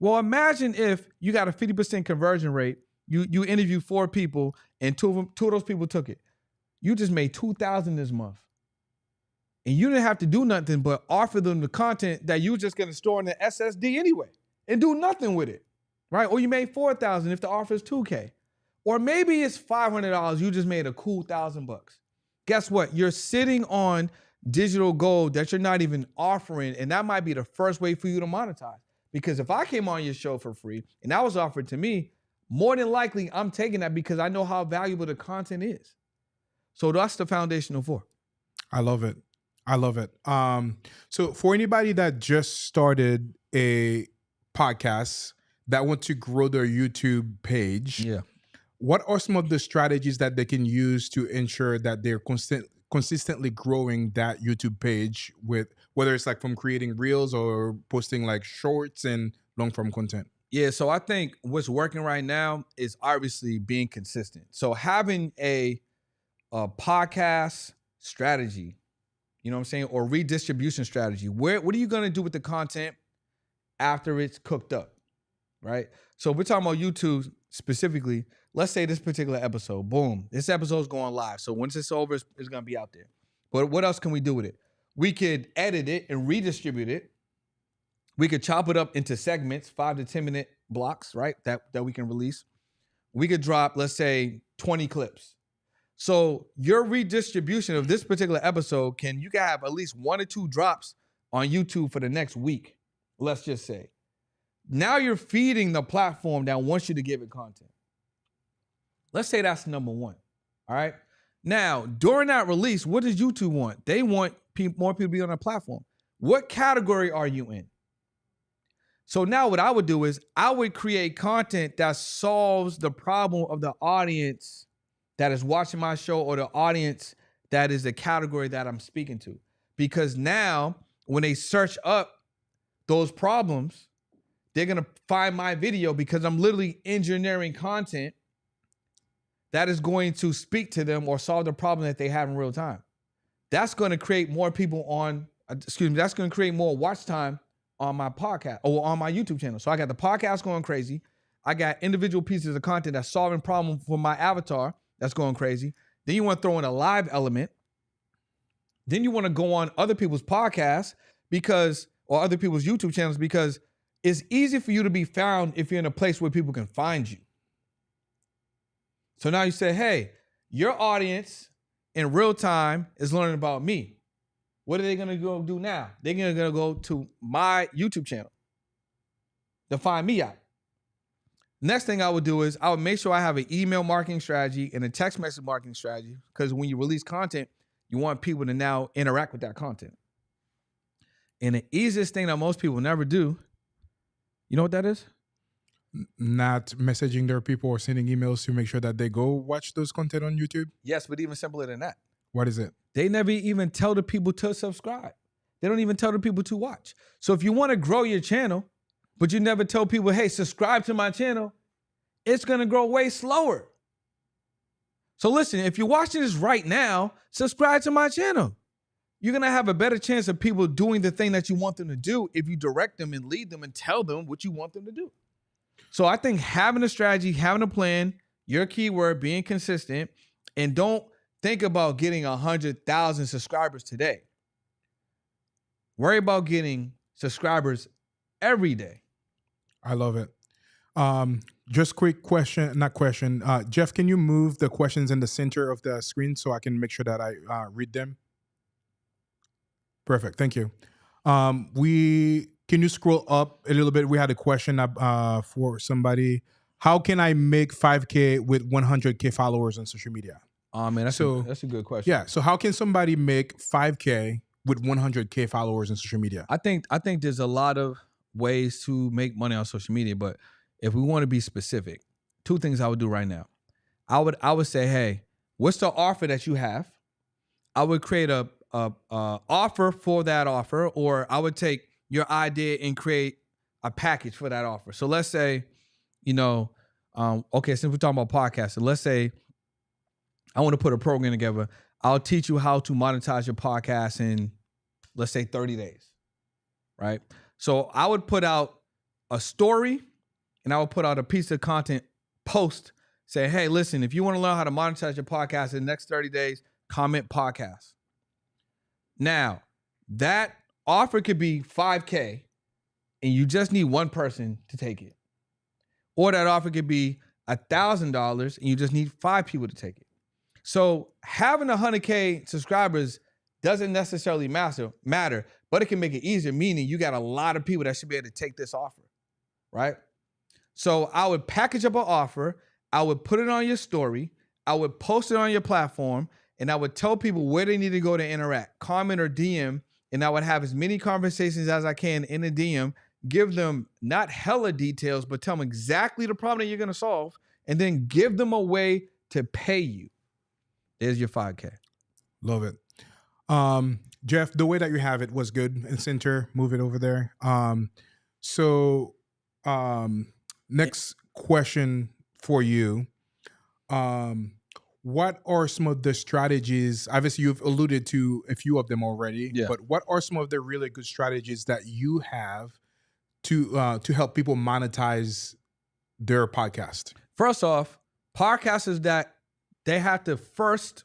Well, imagine if you got a 50% conversion rate. You interview 4 people, and two of those people took it. You just made $2,000 this month, and you didn't have to do nothing but offer them the content that you were just gonna store in the SSD anyway, and do nothing with it, right? Or you made $4,000 if the offer is $2K, or maybe it's $500. You just made a cool $1,000. Guess what? You're sitting on digital gold that you're not even offering, and that might be the first way for you to monetize. Because if I came on your show for free and that was offered to me, more than likely I'm taking that because I know how valuable the content is. So that's the foundational for. I love it. I love it. So for anybody that just started a podcast that want to grow their YouTube page, what are some of the strategies that they can use to ensure that they're consistently growing that YouTube page, with whether it's like from creating reels or posting like shorts and long form content? Yeah, so I think what's working right now is obviously being consistent. So having a podcast strategy, you know what I'm saying, or redistribution strategy. What are you gonna do with the content after it's cooked up, right? So we're talking about YouTube specifically. Let's say this particular episode, boom, this episode's going live. So once it's over, it's gonna be out there. But what else can we do with it? We could edit it and redistribute it. We could chop it up into segments, 5 to 10 minute blocks, right? That we can release. We could drop, let's say, 20 clips. So your redistribution of this particular episode you can have at least 1 or 2 drops on YouTube for the next week, let's just say. Now you're feeding the platform that wants you to give it content. Let's say that's number 1, all right? Now, during that release, what does YouTube want? They want more people to be on their platform. What category are you in? So now what I would do is I would create content that solves the problem of the audience that is watching my show or the audience that is the category that I'm speaking to. Because now when they search up those problems, they're going to find my video because I'm literally engineering content that is going to speak to them or solve the problem that they have in real time. That's going to create more people that's going to create more watch time on my podcast or on my YouTube channel. So I got the podcast going crazy. I got individual pieces of content that's solving problems for my avatar that's going crazy. Then you want to throw in a live element. Then you want to go on other people's podcasts or other people's YouTube channels because it's easy for you to be found if you're in a place where people can find you. So now you say, hey, your audience in real time is learning about me. What are they going to go do now? They're going to go to my YouTube channel to find me out. Next thing I would do is I would make sure I have an email marketing strategy and a text message marketing strategy because when you release content, you want people to now interact with that content. And the easiest thing that most people never do, you know what that is? Not messaging their people or sending emails to make sure that they go watch those content on YouTube? Yes, but even simpler than that. What is it? They never even tell the people to subscribe. They don't even tell the people to watch. So if you want to grow your channel, but you never tell people, hey, subscribe to my channel, it's going to grow way slower. So listen, if you're watching this right now, subscribe to my channel. You're going to have a better chance of people doing the thing that you want them to do if you direct them and lead them and tell them what you want them to do. So I think having a strategy, having a plan, your keyword, being consistent, and don't think about getting 100,000 subscribers today. Worry about getting subscribers every day. I love it. Just quick question, not question. Jeff, can you move the questions in the center of the screen so I can make sure that I read them? Perfect. Thank you. Can you scroll up a little bit? We had a question for somebody. How can I make 5K with 100K followers on social media? Man, that's a good question. Yeah. So how can somebody make 5K with 100K followers on social media? I think there's a lot of ways to make money on social media, but if we want to be specific, two things I would do right now. I would say, hey, what's the offer that you have? I would create a offer for that offer, or I would take your idea and create a package for that offer. So let's say, okay, since we're talking about podcasting, let's say I want to put a program together. I'll teach you how to monetize your podcast in, let's say, 30 days, right? So I would put out a story and I would put out a piece of content post, say, hey, listen, if you want to learn how to monetize your podcast in the next 30 days, comment podcast. Now, that offer could be 5K and you just need one person to take it. Or that offer could be $1,000 and you just need 5 people to take it. So having 100K subscribers doesn't necessarily matter, but it can make it easier, meaning you got a lot of people that should be able to take this offer, right? So I would package up an offer, I would put it on your story, I would post it on your platform, and I would tell people where they need to go to interact, comment or DM, and I would have as many conversations as I can in the DM, give them not hella details, but tell them exactly the problem that you're going to solve, and then give them a way to pay you. There's your 5K. Love it. Jeff, the way that you have it was good. And center, move it over there. Next question for you. What are some of the strategies? Obviously, you've alluded to a few of them already. Yeah. But what are some of the really good strategies that you have to help people monetize their podcast? First off, podcasters that they have to first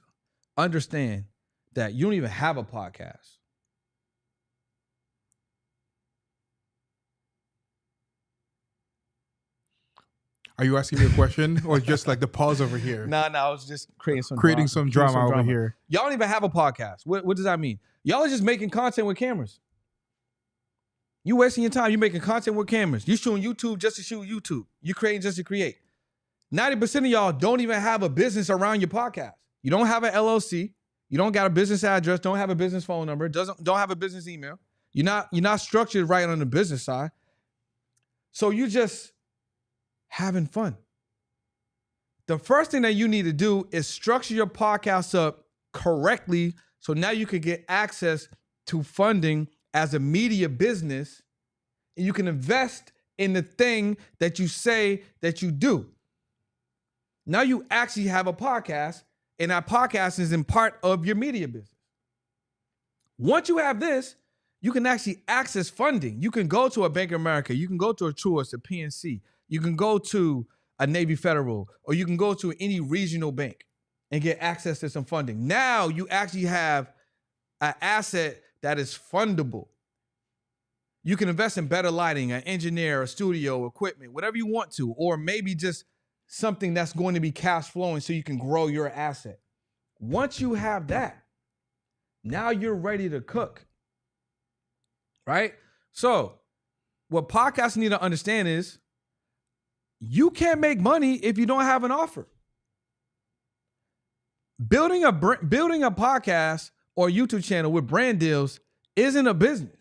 understand that you don't even have a podcast. Are you asking me a question or just like the pause over here? No, I was just creating some drama over here. Y'all don't even have a podcast. What does that mean? Y'all are just making content with cameras. You wasting your time. You making content with cameras. You shooting YouTube just to shoot YouTube. You creating just to create. 90% of y'all don't even have a business around your podcast. You don't have an LLC. You don't got a business address. Don't have a business phone number. Don't have a business email. You're not structured right on the business side. So you just having fun. the first thing that you need to do is structure your podcast up correctly so now you can get access to funding as a media business and you can invest in the thing that you say that you do. Now you actually have a podcast, and that podcast is in part of your media business. Once you have this, you can actually access funding. You can go to a Bank of America, you can go to a Truist, a PNC, you can go to a Navy Federal, or you can go to any regional bank and get access to some funding. Now you actually have an asset that is fundable. You can invest in better lighting, an engineer, a studio, equipment, whatever you want to, or maybe just something that's going to be cash flowing so you can grow your asset. Once you have that, now you're ready to cook, right? So what podcasts need to understand is you can't make money if you don't have an offer. Building a podcast or YouTube channel with brand deals isn't a business.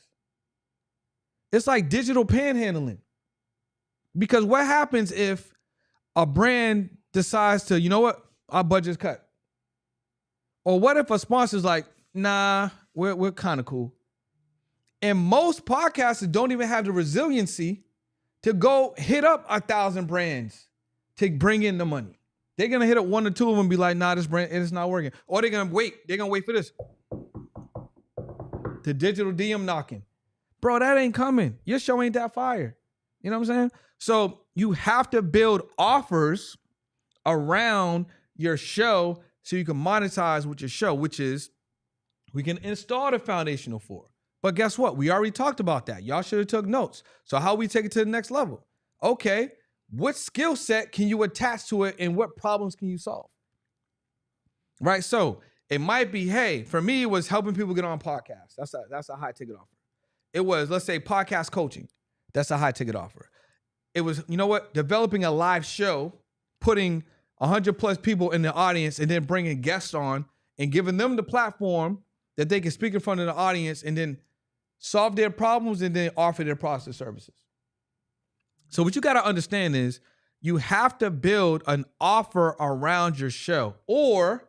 It's like digital panhandling. Because what happens if a brand decides to, you know what, our budget's cut? Or what if a sponsor's like, nah, we're kind of cool. And most podcasters don't even have the resiliency to go hit up 1,000 brands to bring in the money. They're going to hit up 1 or 2 of them and be like, nah, this brand is not working. Or they're going to wait. They're going to wait for this. The digital DM knocking. Bro, that ain't coming. Your show ain't that fire. You know what I'm saying? So you have to build offers around your show so you can monetize with your show, which is we can install the foundational for. But guess what? We already talked about that. Y'all should have took notes. So how we take it to the next level? Okay, what skill set can you attach to it and what problems can you solve? Right? So it might be, hey, for me, it was helping people get on podcasts. That's a high ticket offer. It was, let's say, podcast coaching. That's a high ticket offer. It was, you know what? Developing a live show, putting 100 plus people in the audience and then bringing guests on and giving them the platform that they can speak in front of the audience and then solve their problems and then offer their products and services. So what you got to understand is you have to build an offer around your show or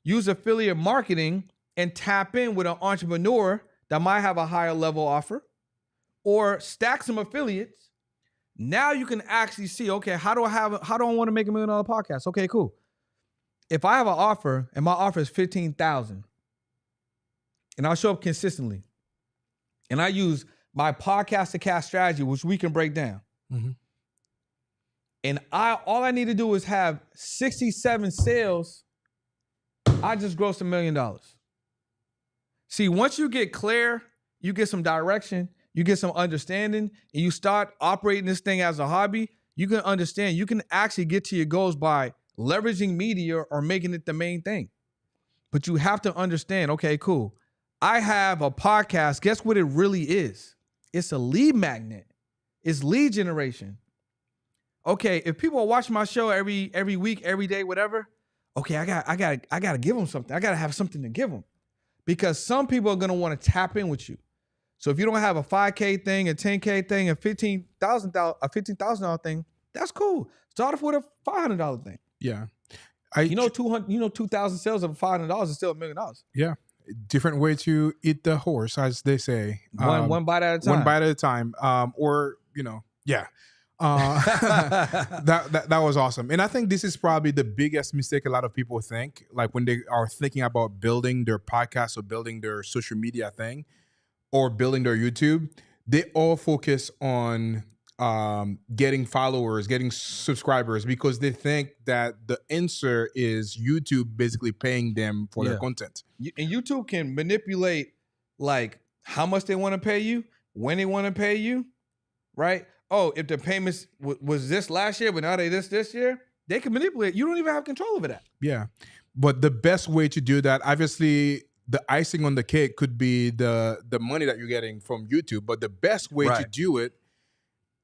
use affiliate marketing and tap in with an entrepreneur that might have a higher level offer or stack some affiliates. Now you can actually see, okay, how do I want to make $1 million podcast? Okay, cool. If I have an offer and my offer is $15,000 and I'll show up consistently and I use my podcast to cash strategy, which we can break down. Mm-hmm. And all I need to do is have 67 sales. I just grossed $1 million. See, once you get clear, you get some direction, you get some understanding, and you start operating this thing as a hobby, you can understand, you can actually get to your goals by leveraging media or making it the main thing. But you have to understand, okay, cool. I have a podcast. Guess what it really is? It's a lead magnet. It's lead generation. Okay, if people are watching my show every week, every day, whatever, okay, I gotta give them something. I gotta have something to give them. Because some people are gonna want to tap in with you. So if you don't have a 5K thing, a 10K thing, a $15,000 thing, that's cool. Start off with a $500 thing. Yeah. 2,000 sales of $500 is still $1 million. Yeah. Different way to eat the horse, as they say. One bite at a time. One bite at a time. Yeah. That was awesome. And I think this is probably the biggest mistake a lot of people think, like when they are thinking about building their podcast or building their social media thing or building their YouTube, they all focus on getting followers, getting subscribers, because they think that the answer is YouTube basically paying them for their content. And YouTube can manipulate like how much they want to pay you, when they want to pay you, right? Oh, if the payments was this last year, but now they this year, they can manipulate. You don't even have control over that. Yeah. But the best way to do that, obviously, the icing on the cake could be the money that you're getting from YouTube. But the best way to do it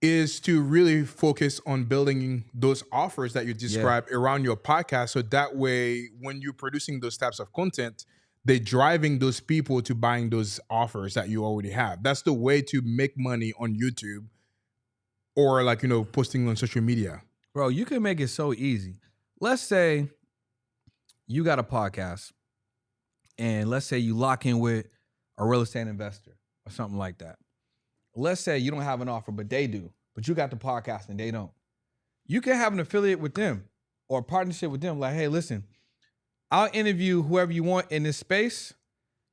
is to really focus on building those offers that you described around your podcast. So that way, when you're producing those types of content, they're driving those people to buying those offers that you already have. That's the way to make money on YouTube or posting on social media. Bro, you can make it so easy. let's say you got a podcast, and let's say you lock in with a real estate investor or something like that. Let's say you don't have an offer, but they do, but you got the podcast and they don't. You can have an affiliate with them or a partnership with them. Like, hey, listen, I'll interview whoever you want in this space.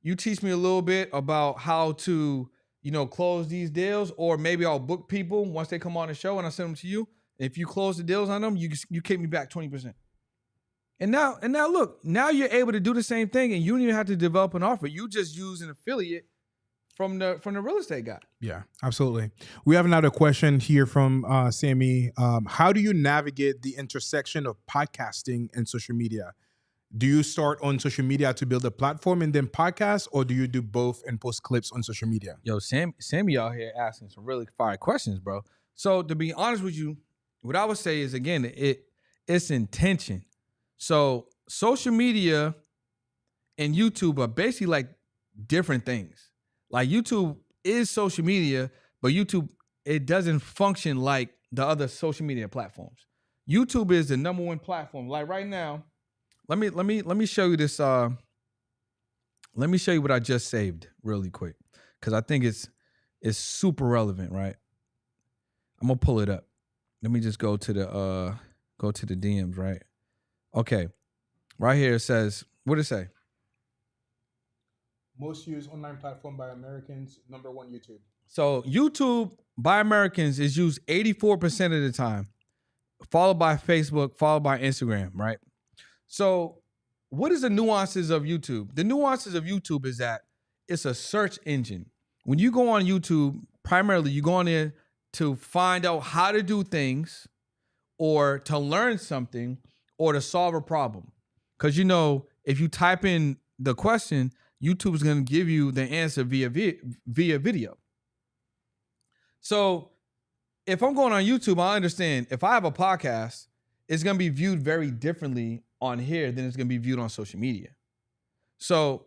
You teach me a little bit about how to, close these deals, or maybe I'll book people once they come on the show and I send them to you. If you close the deals on them, you kick me back 20%. And now look, now you're able to do the same thing, and you don't even have to develop an offer. You just use an affiliate from the real estate guy. Yeah, absolutely. We have another question here from Sammy. How do you navigate the intersection of podcasting and social media? Do you start on social media to build a platform and then podcast, or do you do both and post clips on social media? Yo, Sammy out here asking some really fire questions, bro. So to be honest with you, what I would say is, again, it's intention. So social media and YouTube are basically like different things. Like YouTube is social media, but YouTube, it doesn't function like the other social media platforms. YouTube is the number one platform. Like right now, let me show you this. Let me show you what I just saved really quick, because I think it's super relevant, right? I'm gonna pull it up. Let me just go to the DMs, right? Okay, right here it says, what did it say? Most used online platform by Americans, number one, YouTube. So YouTube by Americans is used 84% of the time, followed by Facebook, followed by Instagram, right? So what is the nuances of YouTube? The nuances of YouTube is that it's a search engine. When you go on YouTube, primarily you go on there to find out how to do things, or to learn something, or to solve a problem. Because if you type in the question, YouTube is going to give you the answer via video. So if I'm going on YouTube, I understand if I have a podcast, it's going to be viewed very differently on here than it's going to be viewed on social media. So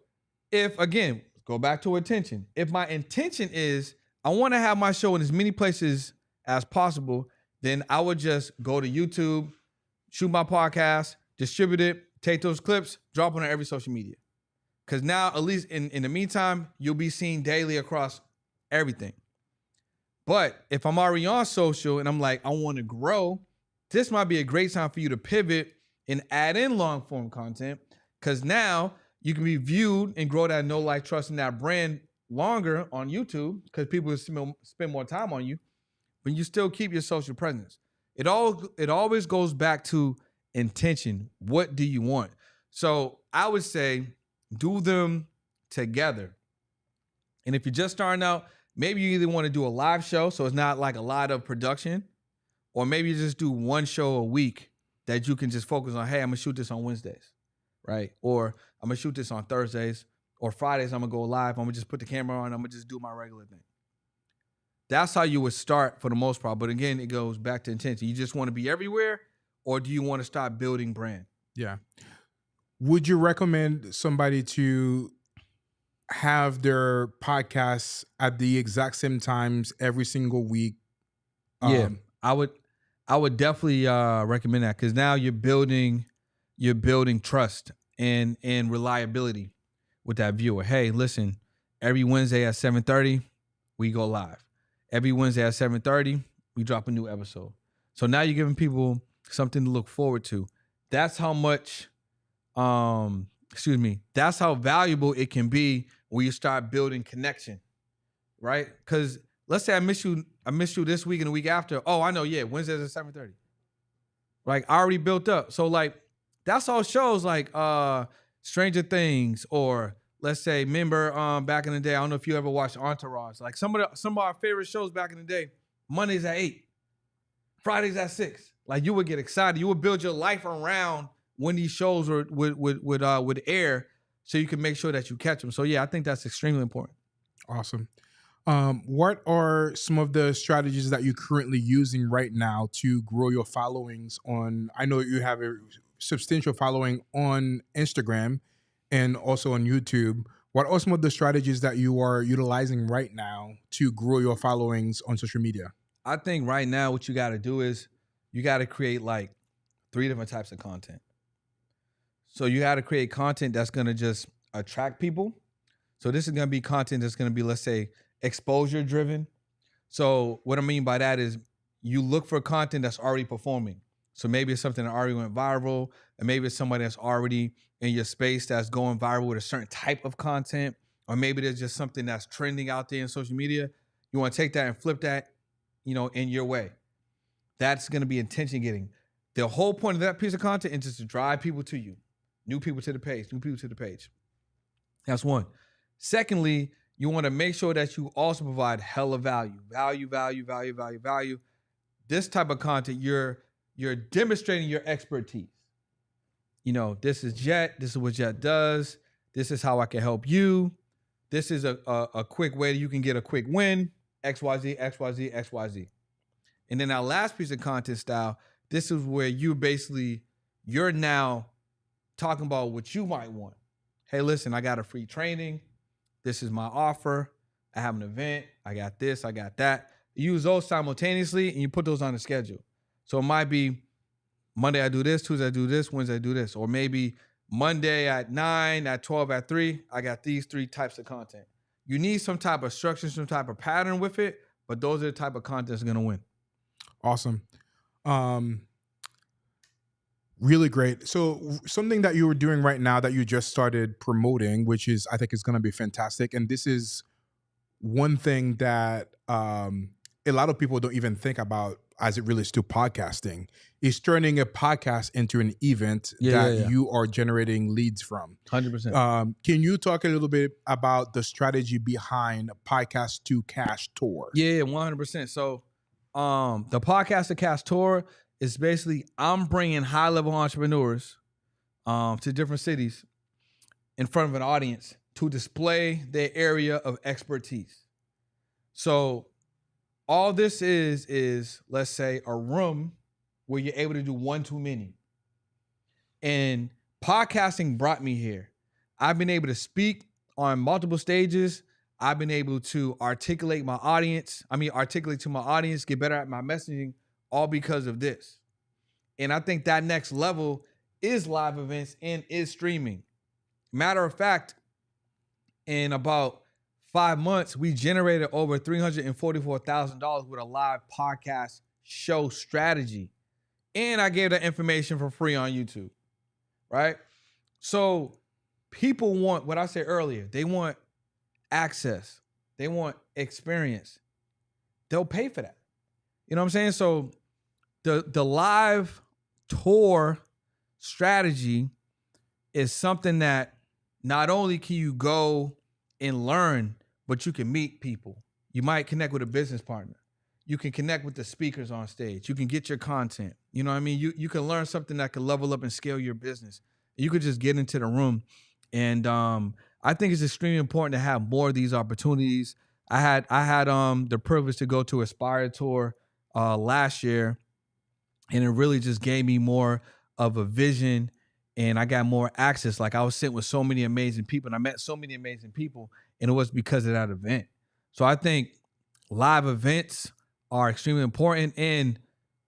if, again, go back to attention. If my intention is I want to have my show in as many places as possible, then I would just go to YouTube, shoot my podcast, distribute it, take those clips, drop it on every social media. Because now, at least in the meantime, you'll be seen daily across everything. But if I'm already on social and I'm like, I want to grow, this might be a great time for you to pivot and add in long form content, because now you can be viewed and grow that know, like, trust in that brand longer on YouTube, because people will spend more time on you, but you still keep your social presence. It always goes back to intention. What do you want? So I would say do them together. And if you're just starting out, maybe you either want to do a live show, so it's not like a lot of production, or maybe you just do one show a week that you can just focus on. Hey, I'm gonna shoot this on Wednesdays, right? Or I'm gonna shoot this on Thursdays, or Fridays I'm gonna go live. I'm gonna just put the camera on. I'm gonna just do my regular thing. That's how you would start for the most part. But again, it goes back to intention. You just want to be everywhere, or do you want to start building brand? Yeah. Would you recommend somebody to have their podcasts at the exact same times every single week? Yeah, I would definitely recommend that, because now you're building trust and reliability with that viewer. Hey, listen, every Wednesday at 7:30 we go live. Every Wednesday at 7:30 we drop a new episode. So now you're giving people something to look forward to. That's how much that's how valuable it can be when you start building connection, right? Because let's say I miss you this week and the week after. Oh, I know, yeah, Wednesdays at 7:30. Like, I already built up. So like, that's all shows like Stranger Things, or let's say, remember back in the day, I don't know if you ever watched Entourage. Like some of our favorite shows back in the day, Mondays at 8, Fridays at 6. Like, you would get excited. You would build your life around when these shows would air, so you can make sure that you catch them. So yeah, I think that's extremely important. Awesome. What are some of the strategies that you're currently using right now to grow your followings on? I know you have a substantial following on Instagram and also on YouTube. What are some of the strategies that you are utilizing right now to grow your followings on social media? I think right now what you got to do is you got to create like 3 different types of content. So you got to create content that's going to just attract people. So this is going to be content that's going to be, let's say, exposure driven. So what I mean by that is you look for content that's already performing. So maybe it's something that already went viral, and maybe it's somebody that's already in your space that's going viral with a certain type of content, or maybe there's just something that's trending out there in social media. You want to take that and flip that, in your way. That's going to be attention getting. The whole point of that piece of content is just to drive people to you, new people to the page. That's one. Secondly, you want to make sure that you also provide hella value. This type of content, you're demonstrating your expertise. This is Jet. This is what Jet does. This is how I can help you. This is a quick way that you can get a quick win. XYZ. And then our last piece of content style, this is where you're now talking about what you might want. Hey, listen, I got a free training. This is my offer. I have an event. I got this. I got that. You use those simultaneously, and you put those on the schedule. So it might be Monday I do this, Tuesday I do this, Wednesday I do this. Or maybe Monday at 9, at 12, at 3, I got these 3 types of content. You need some type of structure, some type of pattern with it, but those are the type of content that's going to win. Awesome. Really great. So something that you were doing right now that you just started promoting, which I think is going to be fantastic. And this is one thing that a lot of people don't even think about as it relates to podcasting, is turning a podcast into an event you are generating leads from. 100%. Can you talk a little bit about the strategy behind Podcast to Cash Tour? Yeah, 100%. So the Podcast to Cash Tour is basically I'm bringing high-level entrepreneurs to different cities in front of an audience to display their area of expertise. So all this is, let's say, a room where you're able to do one too many. And podcasting brought me here. I've been able to speak on multiple stages. I've been able to articulate to my audience, get better at my messaging, all because of this. And I think that next level is live events and is streaming. Matter of fact, in about 5 months, we generated over $344,000 with a live podcast show strategy. And I gave that information for free on YouTube, right? So people want what I said earlier. They want access. They want experience. They'll pay for that. You know what I'm saying? So the live tour strategy is something that not only can you go and learn, but you can meet people. You might connect with a business partner. You can connect with the speakers on stage. You can get your content. You know what I mean? You can learn something that can level up and scale your business. You could just get into the room. And I think it's extremely important to have more of these opportunities. I had the privilege to go to Aspire Tour last year, and it really just gave me more of a vision, and I got more access. Like, I was sitting with so many amazing people, and I met so many amazing people, and it was because of that event. So I think live events are extremely important, and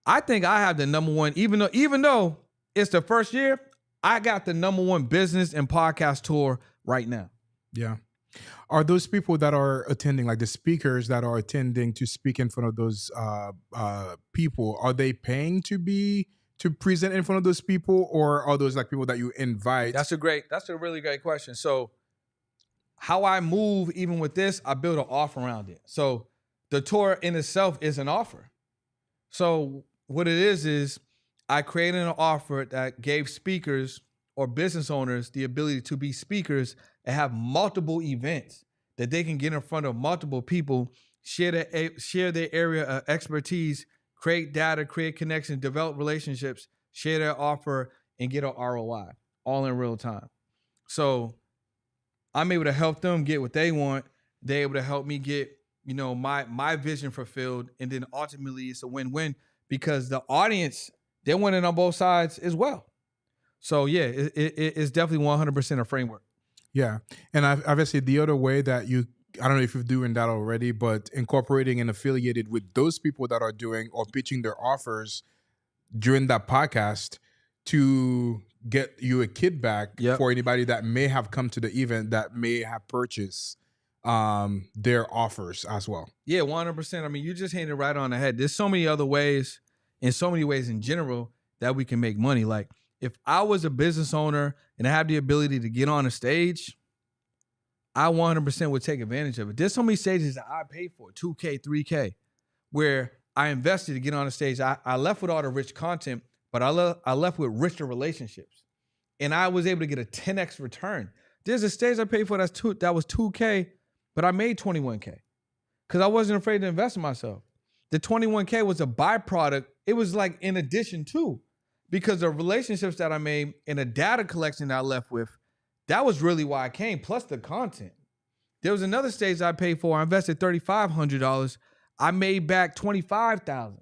I think I have the number one, even though it's the first year, I got the number one business and podcast tour right now. Yeah. Are those people that are attending, like the speakers that are attending to speak in front of those people, are they paying to present in front of those people, or are those like people that you invite? That's a really great question. So how I move, even with this, I build an offer around it. So the tour in itself is an offer. So what it is I created an offer that gave speakers or business owners the ability to be speakers and have multiple events that they can get in front of multiple people, share their area of expertise, create data, create connections, develop relationships, share their offer, and get an ROI all in real time. So I'm able to help them get what they want. They're able to help me get, my vision fulfilled. And then ultimately it's a win-win because the audience, they're winning on both sides as well. So yeah, it's definitely 100% a framework. Yeah. And obviously the other way that I don't know if you're doing that already, but incorporating and affiliated with those people that are doing or pitching their offers during that podcast, to get you a kickback Yep. for anybody that may have come to the event that may have purchased their offers as well. Yeah, 100%. I mean, you just hit it right on the head. There's so many other ways, and so many ways in general that we can make money. Like if I was a business owner and I have the ability to get on a stage, I 100% would take advantage of it. There's so many stages that I paid for, 2K, 3K, where I invested to get on a stage. I left with all the rich content, but I left with richer relationships. And I was able to get a 10x return. There's a stage I paid for that was 2K, but I made 21K because I wasn't afraid to invest in myself. The 21K was a byproduct. It was like in addition to, because the relationships that I made and the data collection that I left with, that was really why I came, plus the content. There was another stage I paid for. I invested $3,500. I made back $25,000.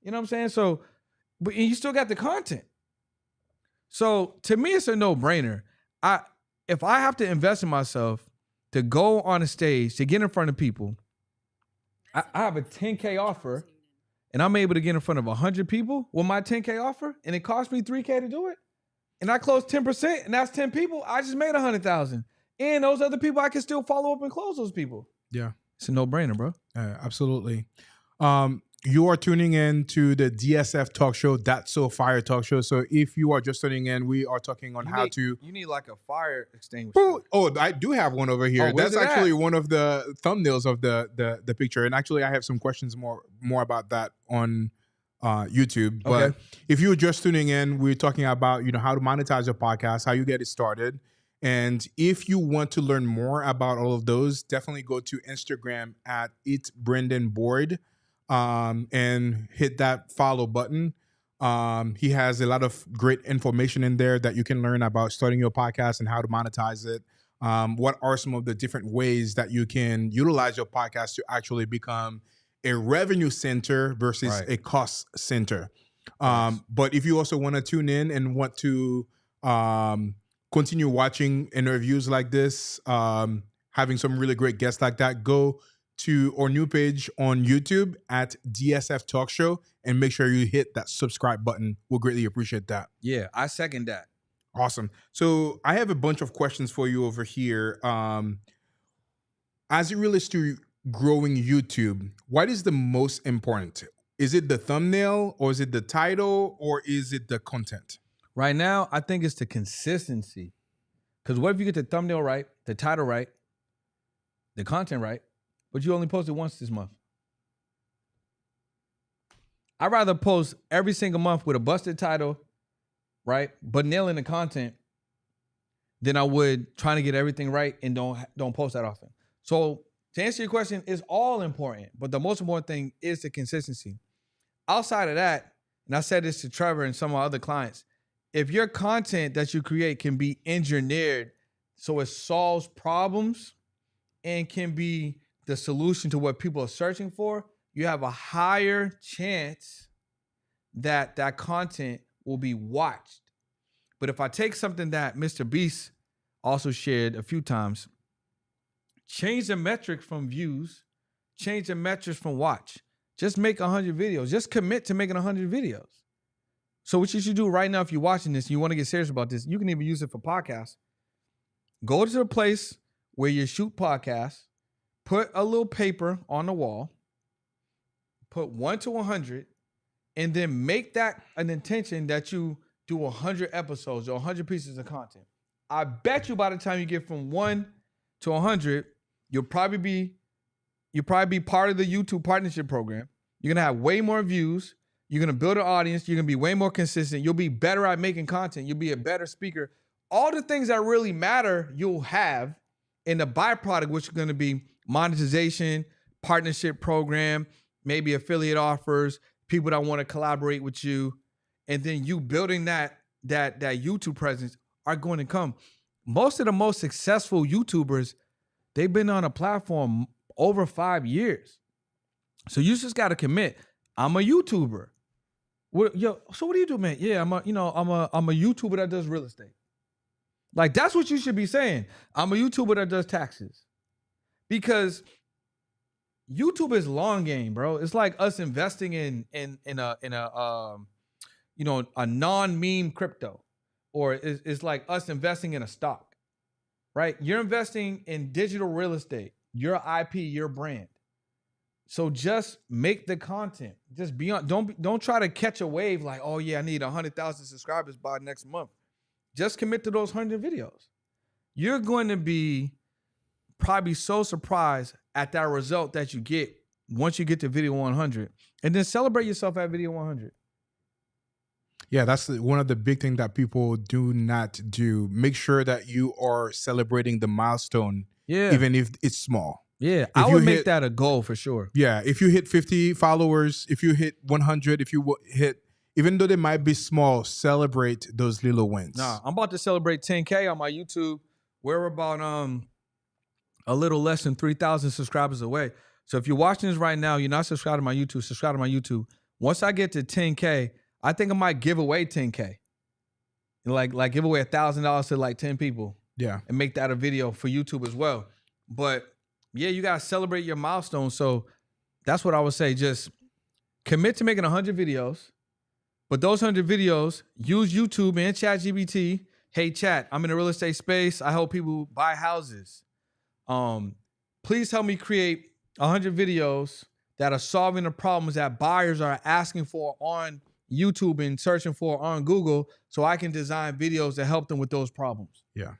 You know what I'm saying? So, but and you still got the content. So to me, it's a no-brainer. If I have to invest in myself to go on a stage, to get in front of people, I have a 10K offer, and I'm able to get in front of 100 people with my 10K offer, and it cost me $3K to do it. And I closed 10%, and that's 10 people. I just made 100,000. And those other people, I can still follow up and close those people. Yeah. It's a no-brainer, bro. Absolutely. You are tuning in to the DSF Talk Show, That's So Fire Talk Show. So if you are just tuning in, we are talking on You need like a fire extinguisher. Oh, I do have one over here. Oh, that's actually one of the thumbnails of the picture. And actually, I have some questions more about that on YouTube. But Okay. if you're just tuning in, we're talking about how to monetize your podcast, how you get it started. And if you want to learn more about all of those, definitely go to Instagram at @itbrendanboyd. And hit that follow button. He has a lot of great information in there that you can learn about starting your podcast and how to monetize it. What are some of the different ways that you can utilize your podcast to actually become a revenue center versus a cost center? But if you also want to tune in and want to continue watching interviews like this, having some really great guests like that, go to our new page on YouTube at DSF Talk Show and make sure you hit that subscribe button. We'll greatly appreciate that. Yeah, I second that. Awesome. So I have a bunch of questions for you over here. As it relates to growing YouTube, what is the most important? Is it the thumbnail, or is it the title, or is it the content? Right now, I think it's the consistency. Because what if you get the thumbnail right, the title right, the content right, but you only posted once this month? I'd rather post every single month with a busted title, right, but nailing the content, than I would trying to get everything right and don't post that often. So to answer your question, it's all important, but the most important thing is the consistency. Outside of that, and I said this to Trevor and some of our other clients, if your content that you create can be engineered so it solves problems and can be the solution to what people are searching for, you have a higher chance that that content will be watched. But if I take something that Mr. Beast also shared a few times, change the metric from views, change the metrics from watch. Just make 100 videos. Just commit to making 100 videos. So what you should do right now, if you're watching this and you want to get serious about this, you can even use it for podcasts. Go to a place where you shoot podcasts, put a little paper on the wall, put 1 to 100, and then make that an intention that you do 100 episodes or 100 pieces of content. I bet you by the time you get from 1 to 100, you'll probably be part of the YouTube partnership program. You're going to have way more views. You're going to build an audience. You're going to be way more consistent. You'll be better at making content. You'll be a better speaker. All the things that really matter, you'll have in the byproduct, which is going to be monetization, partnership program, maybe affiliate offers, people that want to collaborate with you. And then you building that YouTube presence are going to come. Most of the most successful YouTubers, they've been on a platform over 5 years. So you just got to commit. I'm a YouTuber. So what do you do, man? Yeah, I'm a YouTuber that does real estate. Like, that's what you should be saying. I'm a YouTuber that does taxes. Because YouTube is long game, bro. It's like us investing in a a non-meme crypto, or it's like us investing in a stock, right? You're investing in digital real estate, your IP, your brand. So just make the content. Just be on. Don't try to catch a wave like, oh yeah, I need 100,000 subscribers by next month. Just commit to those 100 videos. You're going to be probably so surprised at that result that you get once you get to video 100, and then celebrate yourself at video 100. Yeah, that's one of the big things that people do not do. Make sure that you are celebrating the milestone, even if it's small. Yeah, I would make that a goal for sure. Yeah, if you hit 50 followers, if you hit 100, if you hit, even though they might be small, celebrate those little wins. Nah, I'm about to celebrate 10K on my YouTube. We're about a little less than 3,000 subscribers away. So if you're watching this right now, you're not subscribed to my YouTube, subscribe to my YouTube. Once I get to 10K, I think I might give away 10K. Like give away $1,000 to like 10 people. Yeah. And make that a video for YouTube as well. But yeah, you gotta celebrate your milestones. So that's what I would say. Just commit to making 100 videos. But those 100 videos, use YouTube and ChatGPT. Hey, chat, I'm in the real estate space. I help people buy houses. Please help me create 100 videos that are solving the problems that buyers are asking for on YouTube and searching for on Google, so I can design videos to help them with those problems. Yeah.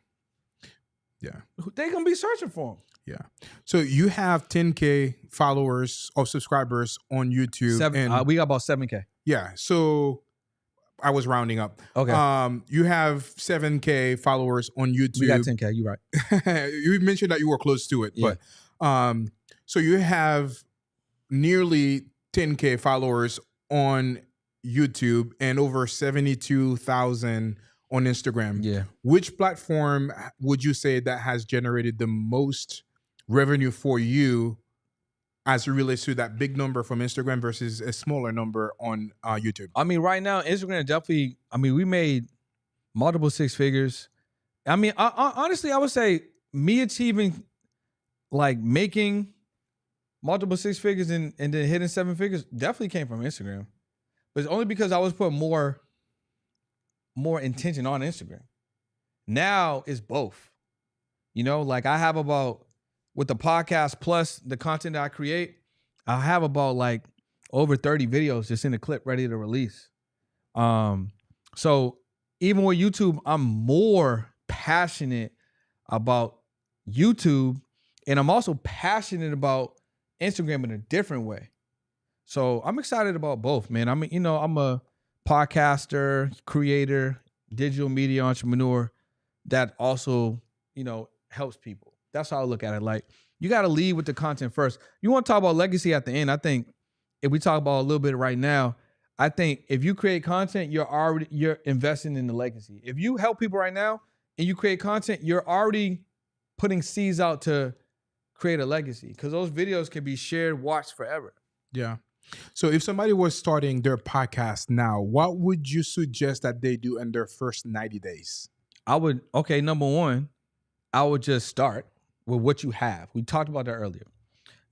They're going to be searching for them. Yeah. So you have 10K followers or subscribers on YouTube. We got about 7K. Yeah. So I was rounding up. Okay. You have 7K followers on YouTube. We got 10K. You're right. You mentioned that you were close to it. Yeah. But so you have nearly 10K followers on YouTube and over 72,000 on Instagram. Yeah. Which platform would you say that has generated the most revenue for you as it relates to that big number from Instagram versus a smaller number on YouTube? I mean, right now, Instagram definitely, we made multiple six figures. I mean, honestly, I would say me achieving, like making multiple six figures and then hitting seven figures definitely came from Instagram. But it's only because I was putting more intention on Instagram. Now it's both. Like I have about, with the podcast plus the content that I create, I have about like over 30 videos just in the clip ready to release. So even with YouTube, I'm more passionate about YouTube, and I'm also passionate about Instagram in a different way. So I'm excited about both, man. I'm a podcaster, creator, digital media entrepreneur that also, helps people. That's how I look at it. Like, you got to lead with the content first. You want to talk about legacy at the end. I think if we talk about a little bit right now, I think if you create content, you're investing in the legacy. If you help people right now and you create content, you're already putting seeds out to create a legacy, because those videos can be shared, watched forever. Yeah. So if somebody was starting their podcast now, what would you suggest that they do in their first 90 days? Number one, I would just start with what you have. We talked about that earlier.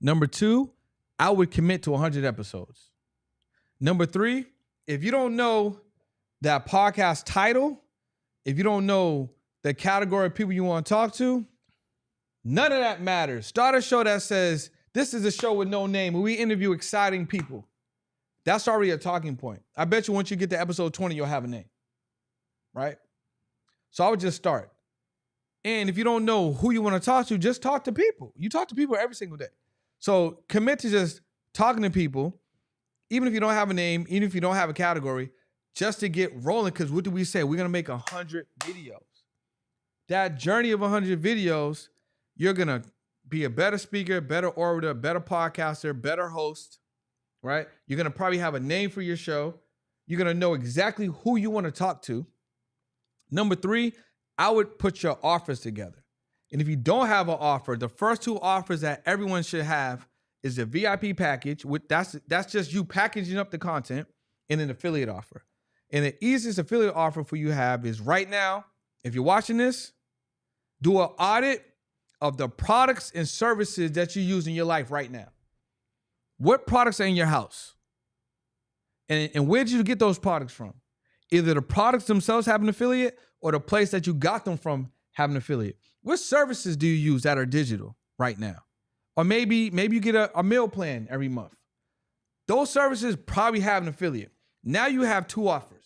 Number two, I would commit to 100 episodes. Number three, if you don't know that podcast title, if you don't know the category of people you want to talk to, none of that matters. Start a show that says, this is a show with no name, where we interview exciting people. That's already a talking point. I bet you once you get to episode 20, you'll have a name, right? So I would just start. And if you don't know who you want to talk to, just talk to people. You talk to people every single day. So commit to just talking to people, even if you don't have a name, even if you don't have a category, just to get rolling. Because what do we say? We're going to make 100 videos. That journey of 100 videos, you're going to be a better speaker, better orator, better podcaster, better host, right? You're going to probably have a name for your show. You're going to know exactly who you want to talk to. Number three, I would put your offers together. And if you don't have an offer, the first two offers that everyone should have is the VIP package. That's just you packaging up the content, and an affiliate offer. And the easiest affiliate offer for you to have is right now, if you're watching this, do an audit of the products and services that you use in your life right now. What products are in your house? And where did you get those products from? Either the products themselves have an affiliate or the place that you got them from have an affiliate. What services do you use that are digital right now? Or maybe you get a meal plan every month. Those services probably have an affiliate. Now you have two offers.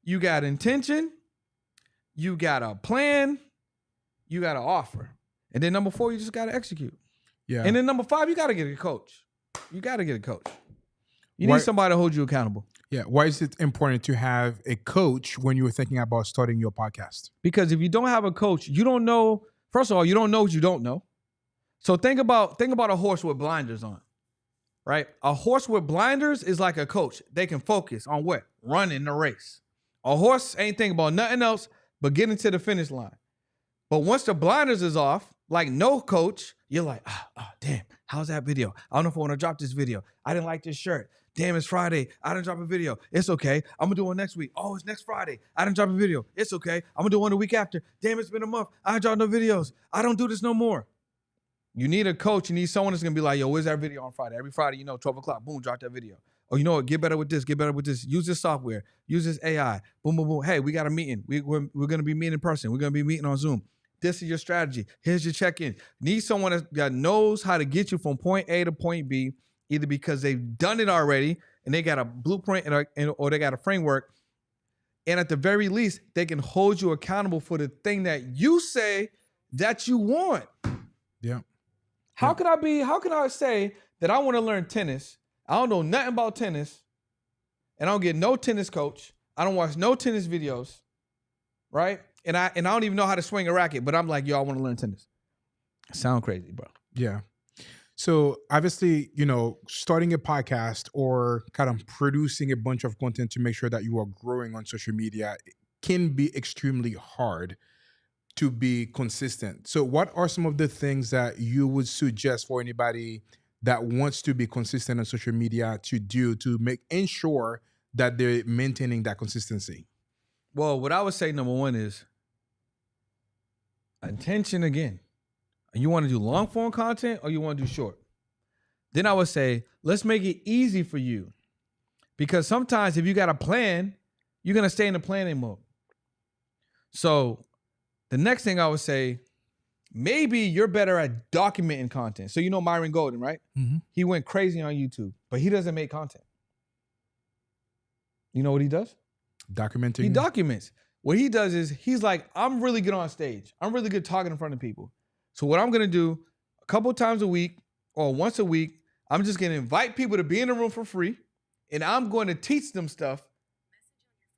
You got intention, you got a plan, you got an offer. And then number 4, you just got to execute. Yeah. And then number 5, you got to get a coach. You got to get a coach. You need somebody to hold you accountable. Yeah. Why is it important to have a coach when you were thinking about starting your podcast? Because if you don't have a coach, you don't know. First of all, you don't know what you don't know. So think about a horse with blinders on, right? A horse with blinders is like a coach. They can focus on what? Running the race. A horse ain't thinking about nothing else but getting to the finish line. But once the blinders is off, like no coach, you're like, damn, how's that video? I don't know if I want to drop this video. I didn't like this shirt. Damn, it's Friday. I didn't drop a video. It's okay. I'm going to do one next week. Oh, it's next Friday. I didn't drop a video. It's okay. I'm going to do one the week after. Damn, it's been a month. I didn't drop no videos. I don't do this no more. You need a coach. You need someone that's going to be like, yo, where's that video on Friday? Every Friday, 12 o'clock, boom, drop that video. Oh, you know what? Get better with this. Get better with this. Use this software. Use this AI. Boom, boom, boom. Hey, we got a meeting. We're going to be meeting in person. We're going to be meeting on Zoom. This is your strategy. Here's your check-in. Need someone that knows how to get you from point A to point B, either because they've done it already and they got a blueprint or they got a framework. And at the very least, they can hold you accountable for the thing that you say that you want. Yeah. How can I say that I want to learn tennis? I don't know nothing about tennis, and I don't get no tennis coach. I don't watch no tennis videos, right? And I don't even know how to swing a racket, but I'm like, yo, I want to learn tennis. Sound crazy, bro. Yeah. So obviously, starting a podcast or kind of producing a bunch of content to make sure that you are growing on social media can be extremely hard to be consistent. So what are some of the things that you would suggest for anybody that wants to be consistent on social media to do to ensure that they're maintaining that consistency? Well, what I would say, number 1 is intention again. You want to do long form content or you want to do short? Then I would say, let's make it easy for you. Because sometimes if you got a plan, you're going to stay in the planning mode. So the next thing I would say, maybe you're better at documenting content. So Myron Golden, right? Mm-hmm. He went crazy on YouTube, but he doesn't make content. You know what he does? Documenting. He documents. What he does is he's like, I'm really good on stage. I'm really good talking in front of people. So what I'm going to do a couple times a week or once a week, I'm just going to invite people to be in the room for free. And I'm going to teach them stuff.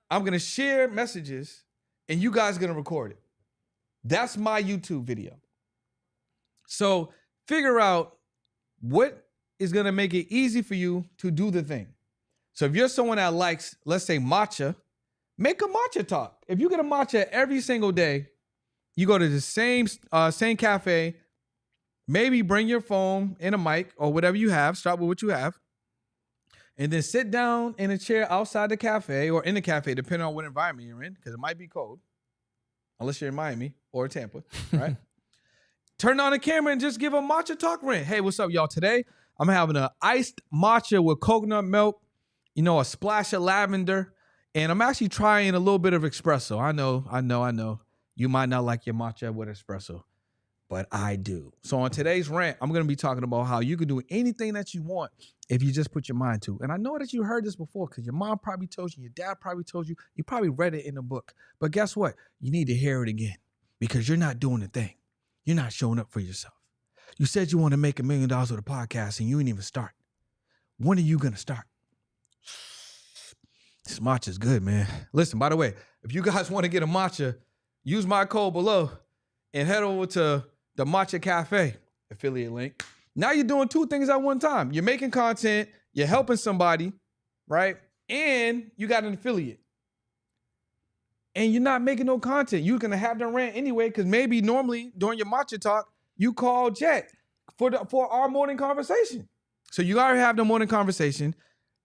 I'm going to share messages and you guys are going to record it. That's my YouTube video. So figure out what is going to make it easy for you to do the thing. So if you're someone that likes, let's say, matcha, make a matcha talk. If you get a matcha every single day, you go to the same cafe, maybe bring your phone and a mic or whatever you have, start with what you have, and then sit down in a chair outside the cafe or in the cafe, depending on what environment you're in, because it might be cold, unless you're in Miami or Tampa, right? Turn on the camera and just give a matcha talk rant. Hey, what's up, y'all? Today, I'm having an iced matcha with coconut milk, a splash of lavender, and I'm actually trying a little bit of espresso. I know. You might not like your matcha with espresso, but I do. So on today's rant, I'm going to be talking about how you can do anything that you want if you just put your mind to. And I know that you heard this before because your mom probably told you, your dad probably told you, you probably read it in a book. But guess what? You need to hear it again because you're not doing the thing. You're not showing up for yourself. You said you want to make $1 million with a podcast and you ain't even start. When are you going to start? This matcha is good, man. Listen, by the way, if you guys want to get a matcha, use my code below and head over to the Matcha Cafe affiliate link. Now you're doing 2 things at one time. You're making content, you're helping somebody, right? And you got an affiliate. And you're not making no content. You're going to have the rant anyway because maybe normally during your matcha talk, you call Jet for our morning conversation. So you already have the morning conversation.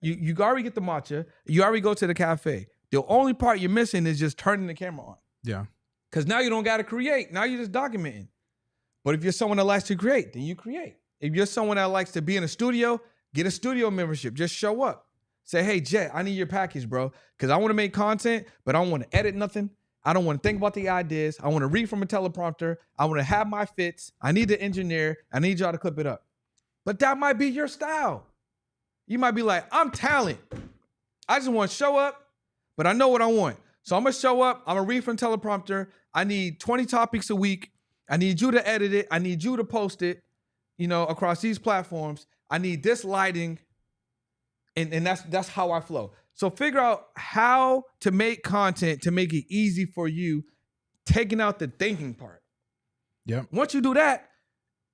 You already get the matcha. You already go to the cafe. The only part you're missing is just turning the camera on. Yeah. Because now you don't got to create. Now you're just documenting. But if you're someone that likes to create, then you create. If you're someone that likes to be in a studio, get a studio membership. Just show up. Say, hey, Jet, I need your package, bro. Because I want to make content, but I don't want to edit nothing. I don't want to think about the ideas. I want to read from a teleprompter. I want to have my fits. I need the engineer. I need y'all to clip it up. But that might be your style. You might be like, I'm talent. I just want to show up, but I know what I want. So I'm going to show up. I'm going to read from teleprompter. I need 20 topics a week. I need you to edit it. I need you to post it, across these platforms. I need this lighting. And that's how I flow. So figure out how to make content to make it easy for you, taking out the thinking part. Yeah. Once you do that,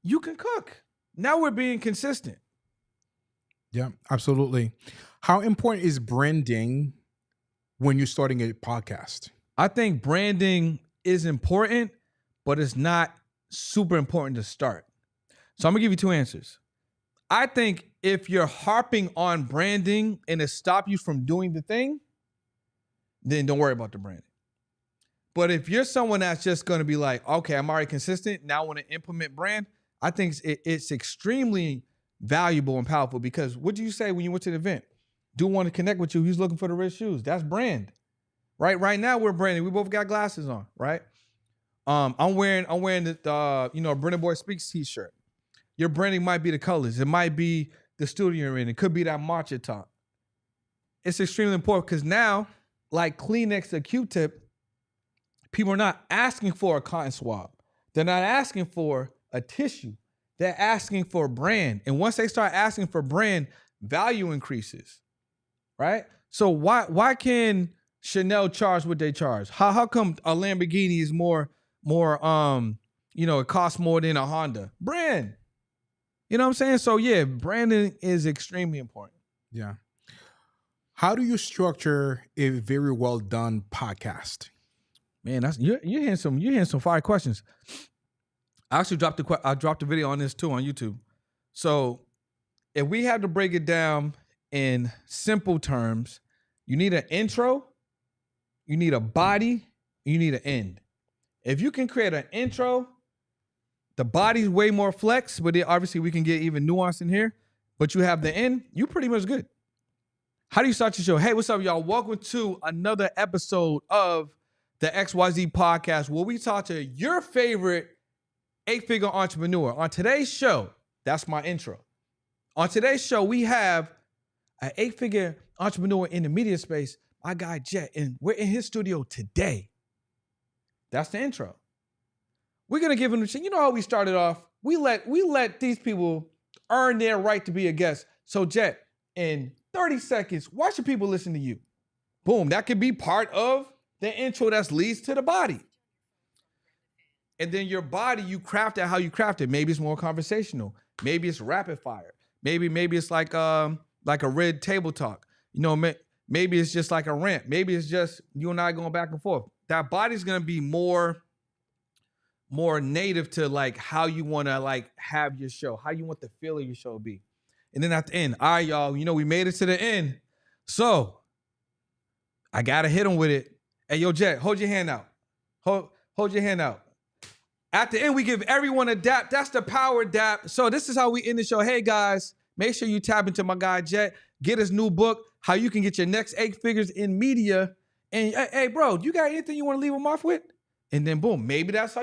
you can cook. Now we're being consistent. Yeah, absolutely. How important is branding when you're starting a podcast? I think branding is important, but it's not super important to start. So I'm gonna give you two answers. I think if you're harping on branding and it stops you from doing the thing, then don't worry about the branding. But if you're someone that's just going to be like, okay, I'm already consistent, now I want to implement brand, I think it's extremely valuable and powerful, because what do you say when you went to the event? Dude want to connect with you. He's looking for the red shoes. That's brand, right? Right now we're branding. We both got glasses on, right? I'm wearing the Brennan Boy Speaks t-shirt. Your branding might be the colors. It might be the studio you're in. It could be that matcha top. It's extremely important because now, like Kleenex or Q-tip, people are not asking for a cotton swab. They're not asking for a tissue. They're asking for a brand. And once they start asking for brand, value increases, right? So why can Chanel charge what they charge? How come a Lamborghini is more it costs more than a Honda? Brand. You know what I'm saying? So yeah, branding is extremely important. Yeah. How do you structure a very well done podcast? Man, you're hearing some fire questions. I actually dropped a video on this too on YouTube. So if we had to break it down in simple terms, you need an intro, you need a body, you need an end. If you can create an intro, the body's way more flex, but obviously we can get even nuanced in here. But you have the end, you pretty much good. How do you start your show? Hey, what's up, y'all? Welcome to another episode of the XYZ podcast, where we talk to your favorite 8-figure entrepreneur. On today's show, that's my intro. On today's show, we have an 8-figure entrepreneur in the media space, my guy Jet, and we're in his studio today. That's the intro. We're gonna give him the. You know how we started off? We let these people earn their right to be a guest. So Jet, in 30 seconds, why should people listen to you? Boom, that could be part of the intro that leads to the body. And then your body, you craft it how you craft it. Maybe it's more conversational. Maybe it's rapid fire. Maybe it's like a red table talk. Maybe it's just like a rant. Maybe it's just you and I going back and forth. That body's gonna be more native to like how you want to like have your show, how you want the feel of your show to be. And then at the end, all right, y'all, we made it to the end. So I got to hit them with it. Hey, yo, Jet, hold your hand out. Hold your hand out. At the end, we give everyone a dap. That's the power dap. So this is how we end the show. Hey, guys, make sure you tap into my guy, Jet. Get his new book, How You Can Get Your Next 8 Figures in Media. And hey, bro, you got anything you want to leave them off with? And then boom, maybe that's how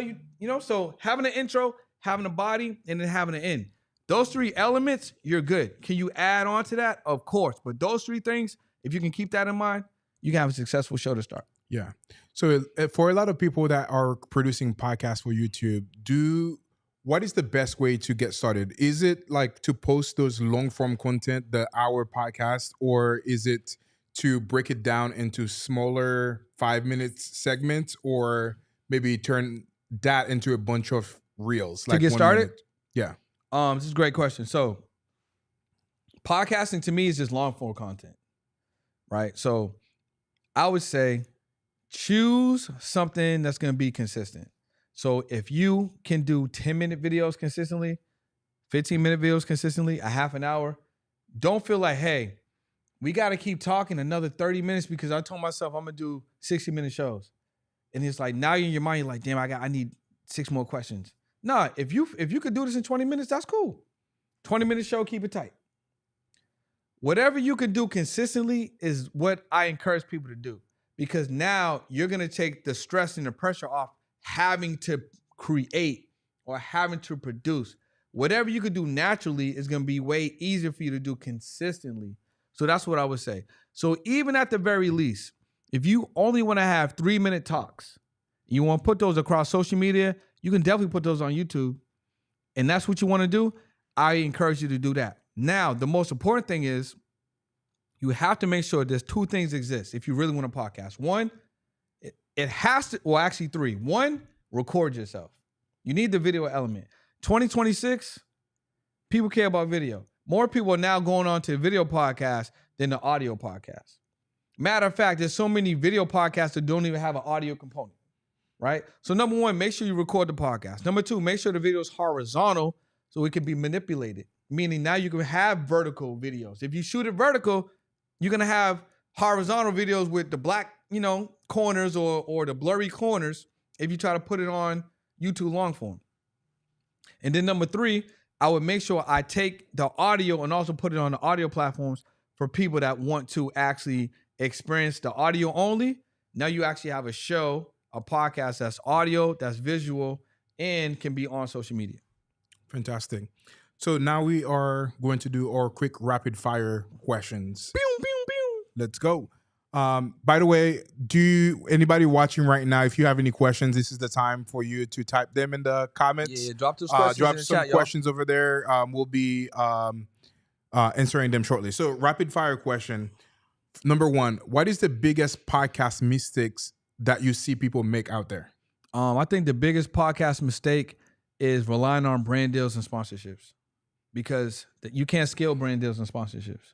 so having an intro, having a body, and then having an end. Those 3 elements, you're good. Can you add on to that? Of course. But those 3 things, if you can keep that in mind, you can have a successful show to start. Yeah. So for a lot of people that are producing podcasts for YouTube, what is the best way to get started? Is it like to post those long form content, the hour podcast, or is it to break it down into smaller 5-minute segments, or maybe turn that into a bunch of reels? To get started? Yeah. This is a great question. So podcasting to me is just long form content, right? So I would say choose something that's going to be consistent. So if you can do 10-minute videos consistently, 15-minute videos consistently, a half an hour, don't feel like, hey, we got to keep talking another 30 minutes because I told myself I'm going to do 60-minute shows. And it's like, now in your mind, you're like, damn, I need 6 more questions. Nah, if you could do this in 20 minutes, that's cool. 20-minute show, keep it tight. whatever you can do consistently is what I encourage people to do, because now you're going to take the stress and the pressure off having to create or having to produce. Whatever you could do naturally is going to be way easier for you to do consistently. So that's what I would say. So even at the very least, if you only want to have 3-minute talks, you want to put those across social media, you can definitely put those on YouTube. And that's what you want to do, I encourage you to do that. Now, the most important thing is you have to make sure there's 2 things exist if you really want a podcast. One, it has to, well, actually 3. 1, record yourself. You need the video element. 2026, people care about video. More people are now going on to video podcasts than the audio podcast. Matter of fact, there's so many video podcasts that don't even have an audio component, right? So number 1, make sure you record the podcast. Number 2, make sure the video is horizontal so it can be manipulated, meaning now you can have vertical videos. If you shoot it vertical, you're going to have horizontal videos with the black, corners or the blurry corners if you try to put it on YouTube long form. And then number 3, I would make sure I take the audio and also put it on the audio platforms for people that want to actually experience the audio only. Now you actually have a show, a podcast that's audio, that's visual, and can be on social media. Fantastic. So now we are going to do our quick rapid fire questions. Pew, pew, pew. Let's go. By the way, anybody watching right now, if you have any questions, this is the time for you to type them in the comments. Yeah, drop those questions drop in the some chat, questions over there. We'll be answering them shortly. So rapid fire question. Number 1, what is the biggest podcast mistakes that you see people make out there? I think the biggest podcast mistake is relying on brand deals and sponsorships, because you can't scale brand deals and sponsorships.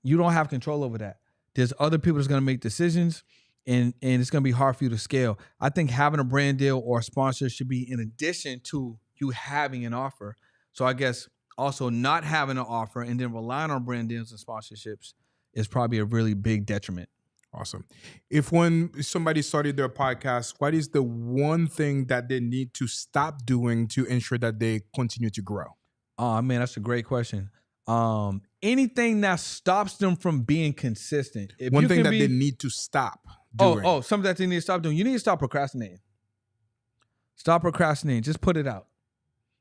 You don't have control over that. There's other people that's going to make decisions, and it's going to be hard for you to scale. I think having a brand deal or a sponsor should be in addition to you having an offer. So I guess also not having an offer and then relying on brand deals and sponsorships is probably a really big detriment. Awesome. When somebody started their podcast, what is the one thing that they need to stop doing to ensure that they continue to grow? Oh, man, that's a great question. Anything that stops them from being consistent. One thing that they need to stop doing. Something that they need to stop doing. You need to stop procrastinating. Stop procrastinating. Just put it out.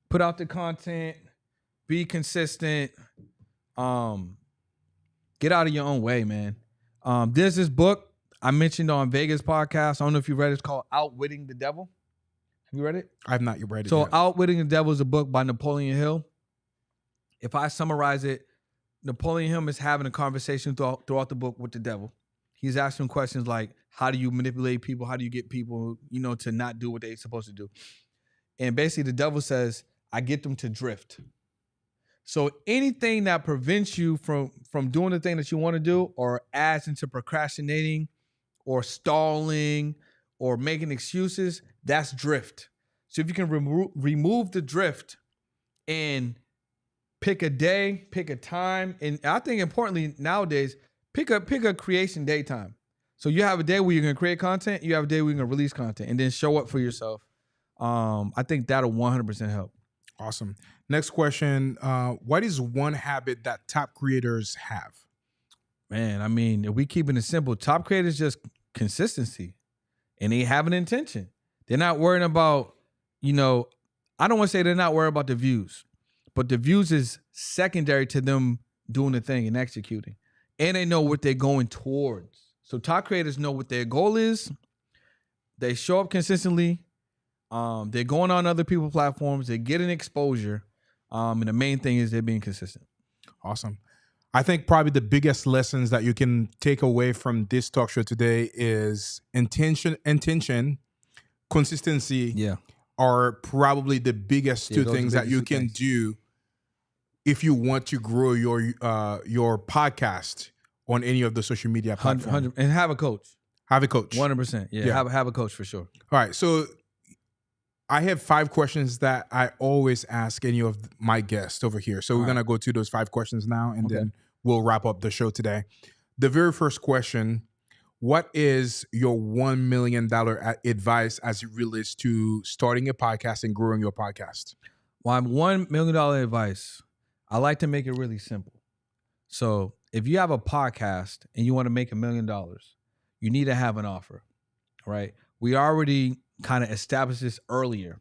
Put out the content. Be consistent. Get out of your own way, man. There's this book I mentioned on Vegas podcast. I don't know if you read it. It's called Outwitting the Devil. Have you read it? I've not read it So yet. Outwitting the Devil is a book by Napoleon Hill. If I summarize it, Napoleon Hill is having a conversation throughout the book with the devil. He's asking questions like, how do you manipulate people? How do you get people, to not do what they're supposed to do? And basically the devil says, I get them to drift. So anything that prevents you from doing the thing that you want to do or adds into procrastinating or stalling or making excuses, that's drift. So if you can remove the drift and pick a day, pick a time, and I think importantly nowadays, pick a creation day time. So you have a day where you're gonna create content, you have a day where you're gonna release content, and then show up for yourself. I think that'll 100% help. Awesome. Next question. What is one habit that top creators have? Man, I mean, if we keeping it simple, top creators just consistency, and they have an intention. They're not worrying about, I don't want to say they're not worried about the views. But the views is secondary to them doing the thing and executing. And they know what they're going towards. So top creators know what their goal is. They show up consistently. They're going on other people's platforms. They're getting exposure. And the main thing is they're being consistent. Awesome. I think probably the biggest lessons that you can take away from this talk show today is intention, consistency are probably the biggest 2 things that you can do if you want to grow your podcast on any of the social media platforms. And have a coach. Have a coach. 100%. Yeah. Have a coach for sure. All right. So I have 5 questions that I always ask any of my guests over here. So we're going to go to those 5 questions now, and then we'll wrap up the show today. The very first question, what is your $1 million advice as it relates to starting a podcast and growing your podcast? My $1 million advice, I like to make it really simple. So if you have a podcast and you want to make $1 million, you need to have an offer, right? We already kind of established this earlier.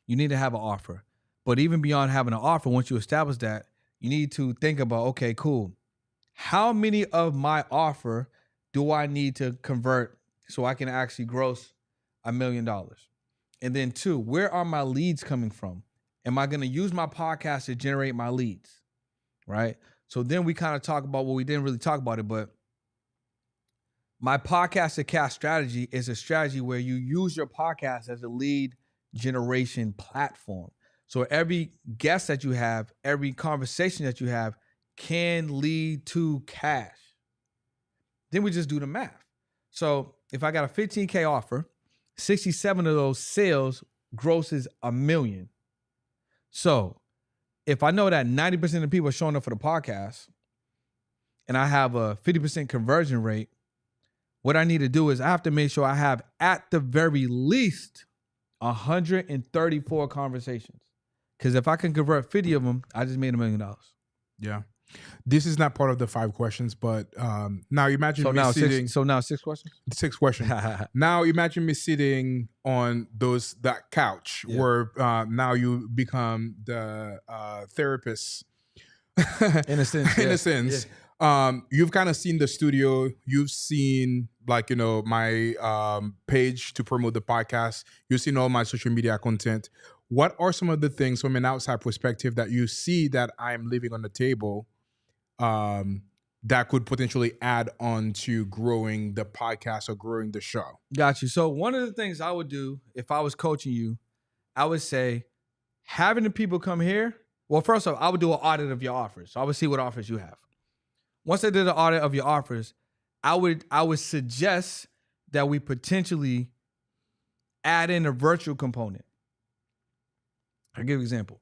You need to have an offer. But even beyond having an offer, once you establish that, you need to think about, okay, cool. How many of my offer do I need to convert so I can actually gross $1 million? And then 2, where are my leads coming from? Am I going to use my podcast to generate my leads, right? So then we kind of talk about, well, we didn't really talk about it, but my podcast to cash strategy is a strategy where you use your podcast as a lead generation platform. So every guest that you have, every conversation that you have can lead to cash. Then we just do the math. So if I got a 15K offer, 67 of those sales grosses $1 million. So if I know that 90% of the people are showing up for the podcast and I have a 50% conversion rate, what I need to do is I have to make sure I have at the very least 134 conversations. Because if I can convert 50 of them, I just made $1 million. Yeah. This is not part of the 5 questions, but now imagine me sitting. Now 6 questions? 6 questions. Now imagine me sitting on that couch where now you become the therapist. In a sense. In a sense. Yeah. You've kind of seen the studio. You've seen my page to promote the podcast. You've seen all my social media content. What are some of the things from an outside perspective that you see that I'm leaving on the table that could potentially add on to growing the podcast or growing the show? Got you. So one of the things I would do if I was coaching you, I would say having the people come here. Well, first off, I would do an audit of your offers. So I would see what offers you have. Once I did an audit of your offers, I would suggest that we potentially add in a virtual component. I'll give you an example.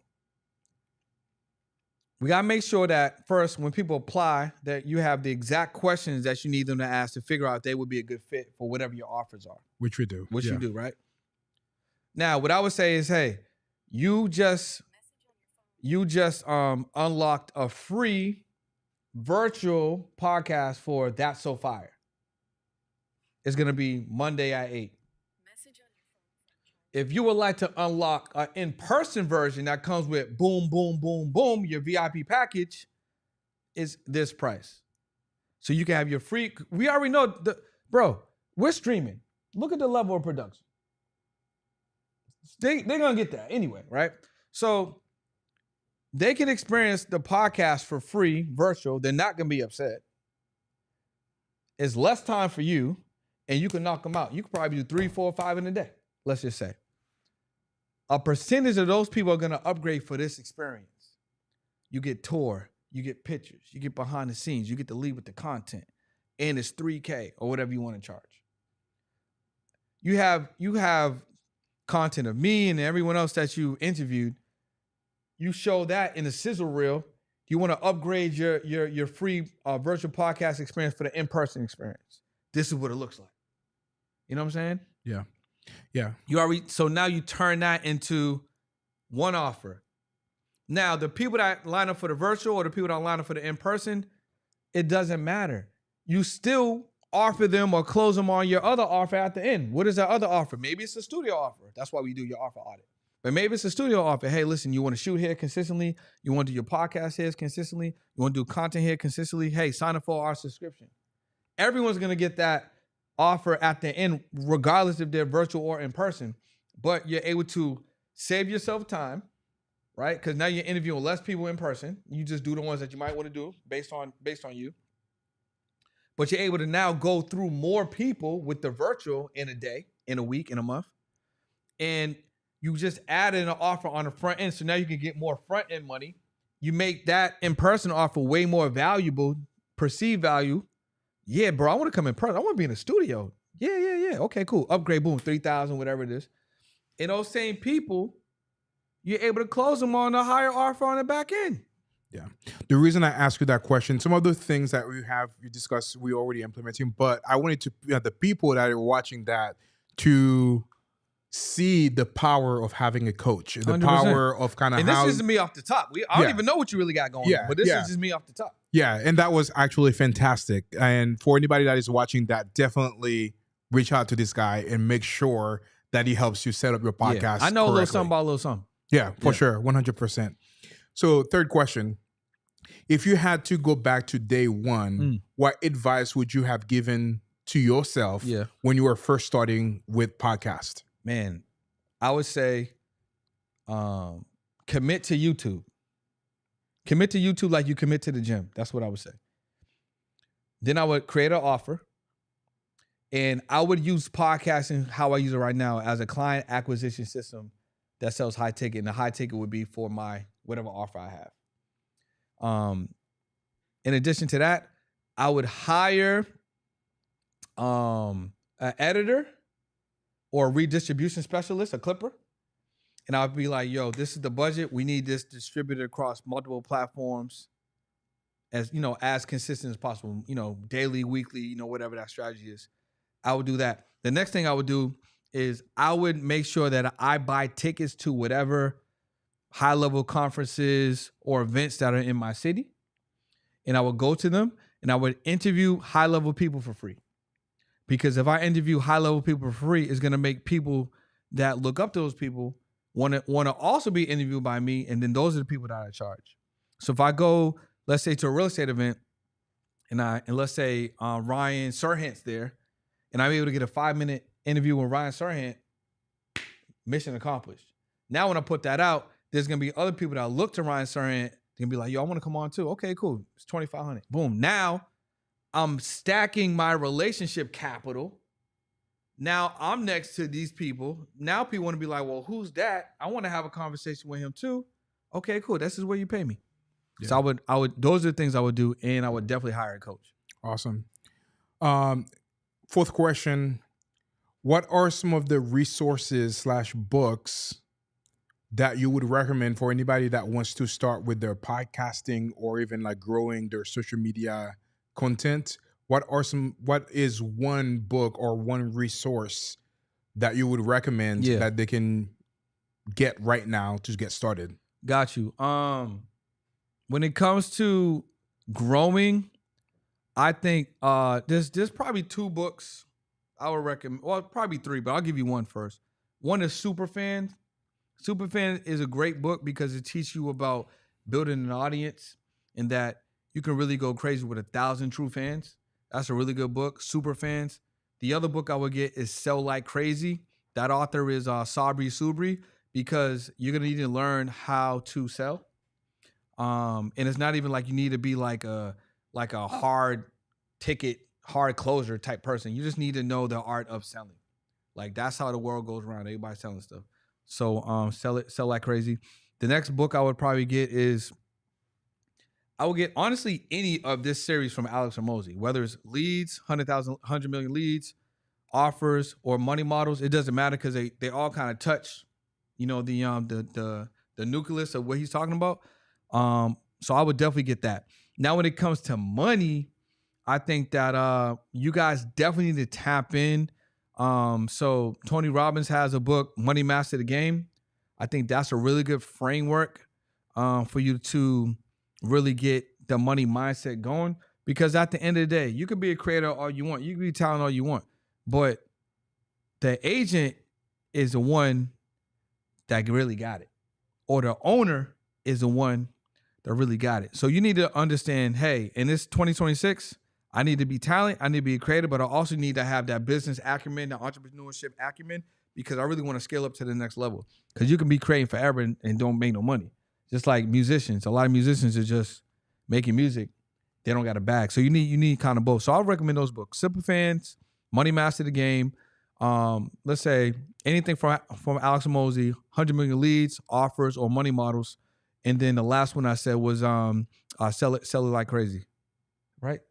We got to make sure that first, when people apply, that you have the exact questions that you need them to ask to figure out if they would be a good fit for whatever your offers are. Which we do. You do, right? Now, what I would say is, hey, you just unlocked a free virtual podcast for That's So Fire. It's going to be Monday at 8. If you would like to unlock an in-person version that comes with boom, boom, boom, boom, your VIP package is this price. So you can have your free. We already know, bro, we're streaming. Look at the level of production. They're going to get that anyway, right? So they can experience the podcast for free, virtual. They're not going to be upset. It's less time for you, and you can knock them out. You could probably do 3, 4, 5 in a day, let's just say. A percentage of those people are going to upgrade for this experience. You get tour, you get pictures, you get behind the scenes, you get to lead with the content, and it's $3K or whatever you want to charge. You have content of me and everyone else that you interviewed. You show that in the sizzle reel. You want to upgrade your free virtual podcast experience for the in-person experience. This is what it looks like. You know what I'm saying? Yeah. Yeah. So now you turn that into one offer. Now, the people that line up for the virtual or the people that line up for the in-person, it doesn't matter. You still offer them or close them on your other offer at the end. What is that other offer? Maybe it's a studio offer. That's why we do your offer audit. But maybe it's a studio offer. Hey, listen, you want to shoot here consistently? You want to do your podcast here consistently? You want to do content here consistently? Hey, sign up for our subscription. Everyone's going to get that offer at the end, regardless if they're virtual or in person, but you're able to save yourself time, right? Because now you're interviewing less people in person. You just do the ones that you might want to do based on you. But you're able to now go through more people with the virtual in a day, in a week, in a month. And you just added an offer on the front end. So now you can get more front end money. You make that in-person offer way more valuable, perceived value. Yeah, bro, I want to come in person. I want to be in the studio. Yeah. Okay, cool. Upgrade, boom, 3,000, whatever it is. And those same people, you're able to close them on a higher offer on the back end. Yeah. The reason I ask you that question, some of the things that you discussed, we already implementing, but I wanted to the people that are watching that to see the power of having a coach, the 100%. Power of kind of and this is me off the top. I don't even know what you really got going on, but this is just me off the top. Yeah, and that was actually fantastic. And for anybody that is watching that, definitely reach out to this guy and make sure that he helps you set up your podcast. Yeah. I know a little correctly. something about a little something. Yeah, for Yeah. sure, 100%. So, third question: if you had to go back to day one, what advice would you have given to yourself when you were first starting with podcast? Man, I would say commit to YouTube. Commit to YouTube like you commit to the gym. That's what I would say. Then I would create an offer. And I would use podcasting how I use it right now as a client acquisition system that sells high ticket. And the high ticket would be for my whatever offer I have. In addition to that, I would hire an editor or a redistribution specialist, a clipper. And I'd be like, yo, this is the budget. We need this distributed across multiple platforms as, you know, as consistent as possible, you know, daily, weekly, you know, whatever that strategy is. I would do that. The next thing I would do is I would make sure that I buy tickets to whatever high-level conferences or events that are in my city. And I would go to them and I would interview high-level people for free. Because if I interview high-level people for free, it's going to make people that look up to those people want to also be interviewed by me, and then those are the people that I charge. So if I go, let's say, to a real estate event, and let's say Ryan Serhant's there, and I'm able to get a 5-minute interview with Ryan Serhant, mission accomplished. Now when I put that out, there's gonna be other people that look to Ryan Serhant, they're gonna be like, yo, I want to come on too. Okay, cool. It's $2,500. Boom. Now I'm stacking my relationship capital. Now I'm next to these people. Now people want to be like, well, who's that? I want to have a conversation with him too. Okay, cool. This is where you pay me. Yeah. So I would, those are the things I would do. And I would definitely hire a coach. Awesome. Fourth question: what are some of the resources / books that you would recommend for anybody that wants to start with their podcasting or even like growing their social media content? What is one book or one resource that you would recommend that they can get right now to get started? Got you. When it comes to growing, I think there's probably 2 books I would recommend. Well, probably 3, but I'll give you one first. One is Superfan. Superfan is a great book because it teaches you about building an audience and that you can really go crazy with 1,000 true fans. That's a really good book, Superfans. The other book I would get is Sell Like Crazy. That author is Sabri Subri, because you're gonna need to learn how to sell. And it's not even like you need to be like a hard ticket, hard closer type person. You just need to know the art of selling. Like that's how the world goes around. Everybody's selling stuff. So sell like crazy. The next book I would probably get is, I would get honestly any of this series from Alex Hormozi, whether it's leads, 100 million leads, offers, or money models. It doesn't matter because they all kind of touch, you know, the nucleus of what he's talking about. So I would definitely get that. Now, when it comes to money, I think that you guys definitely need to tap in. So Tony Robbins has a book, Money Master the Game. I think that's a really good framework for you to really get the money mindset going. Because at the end of the day, you could be a creator all you want. You can be talented all you want. But the agent is the one that really got it. Or the owner is the one that really got it. So you need to understand, hey, in this 2026, I need to be talented, I need to be a creator, but I also need to have that business acumen, that entrepreneurship acumen, because I really want to scale up to the next level. Because you can be creating forever and don't make no money. Just like musicians. A lot of musicians are just making music. They don't got a bag. So you need kind of both. So I would recommend those books. Superfans, Money Master the Game. Let's say anything from Alex Hormozi, 100 million leads, offers, or money models. And then the last one I said was Sell It Like Crazy. Right?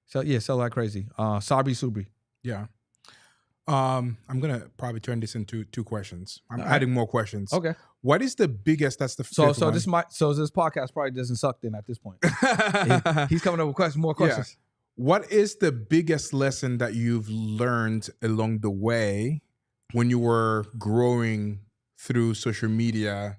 Sell It Like Crazy. Sabri Subri. Yeah. I'm gonna probably turn this into 2 questions. I'm adding more questions. Okay. What is the biggest? That's the so this podcast probably doesn't suck then at this point. He's coming up with more questions. Yeah. What is the biggest lesson that you've learned along the way when you were growing through social media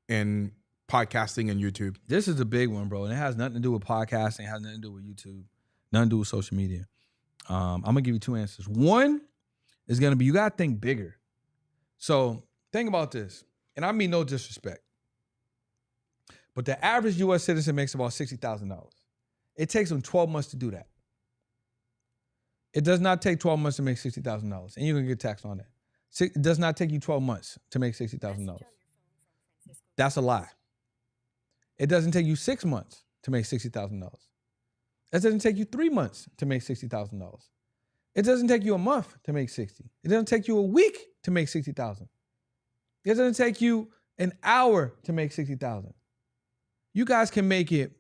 and podcasting and YouTube? This is a big one, bro. And it has nothing to do with podcasting. It has nothing to do with YouTube. Nothing to do with social media. I'm going to give you two answers. One is going to be, you got to think bigger. So think about this. And I mean no disrespect. But the average U.S. citizen makes about $60,000. It takes them 12 months to do that. It does not take 12 months to make $60,000. And you're going to get taxed on that. It does not take you 12 months to make $60,000. That's a lie. It doesn't take you 6 months to make $60,000. It doesn't take you 3 months to make $60,000. It doesn't take you a month to make 60. It doesn't take you a week to make 60,000. It doesn't take you an hour to make 60,000. You guys can make it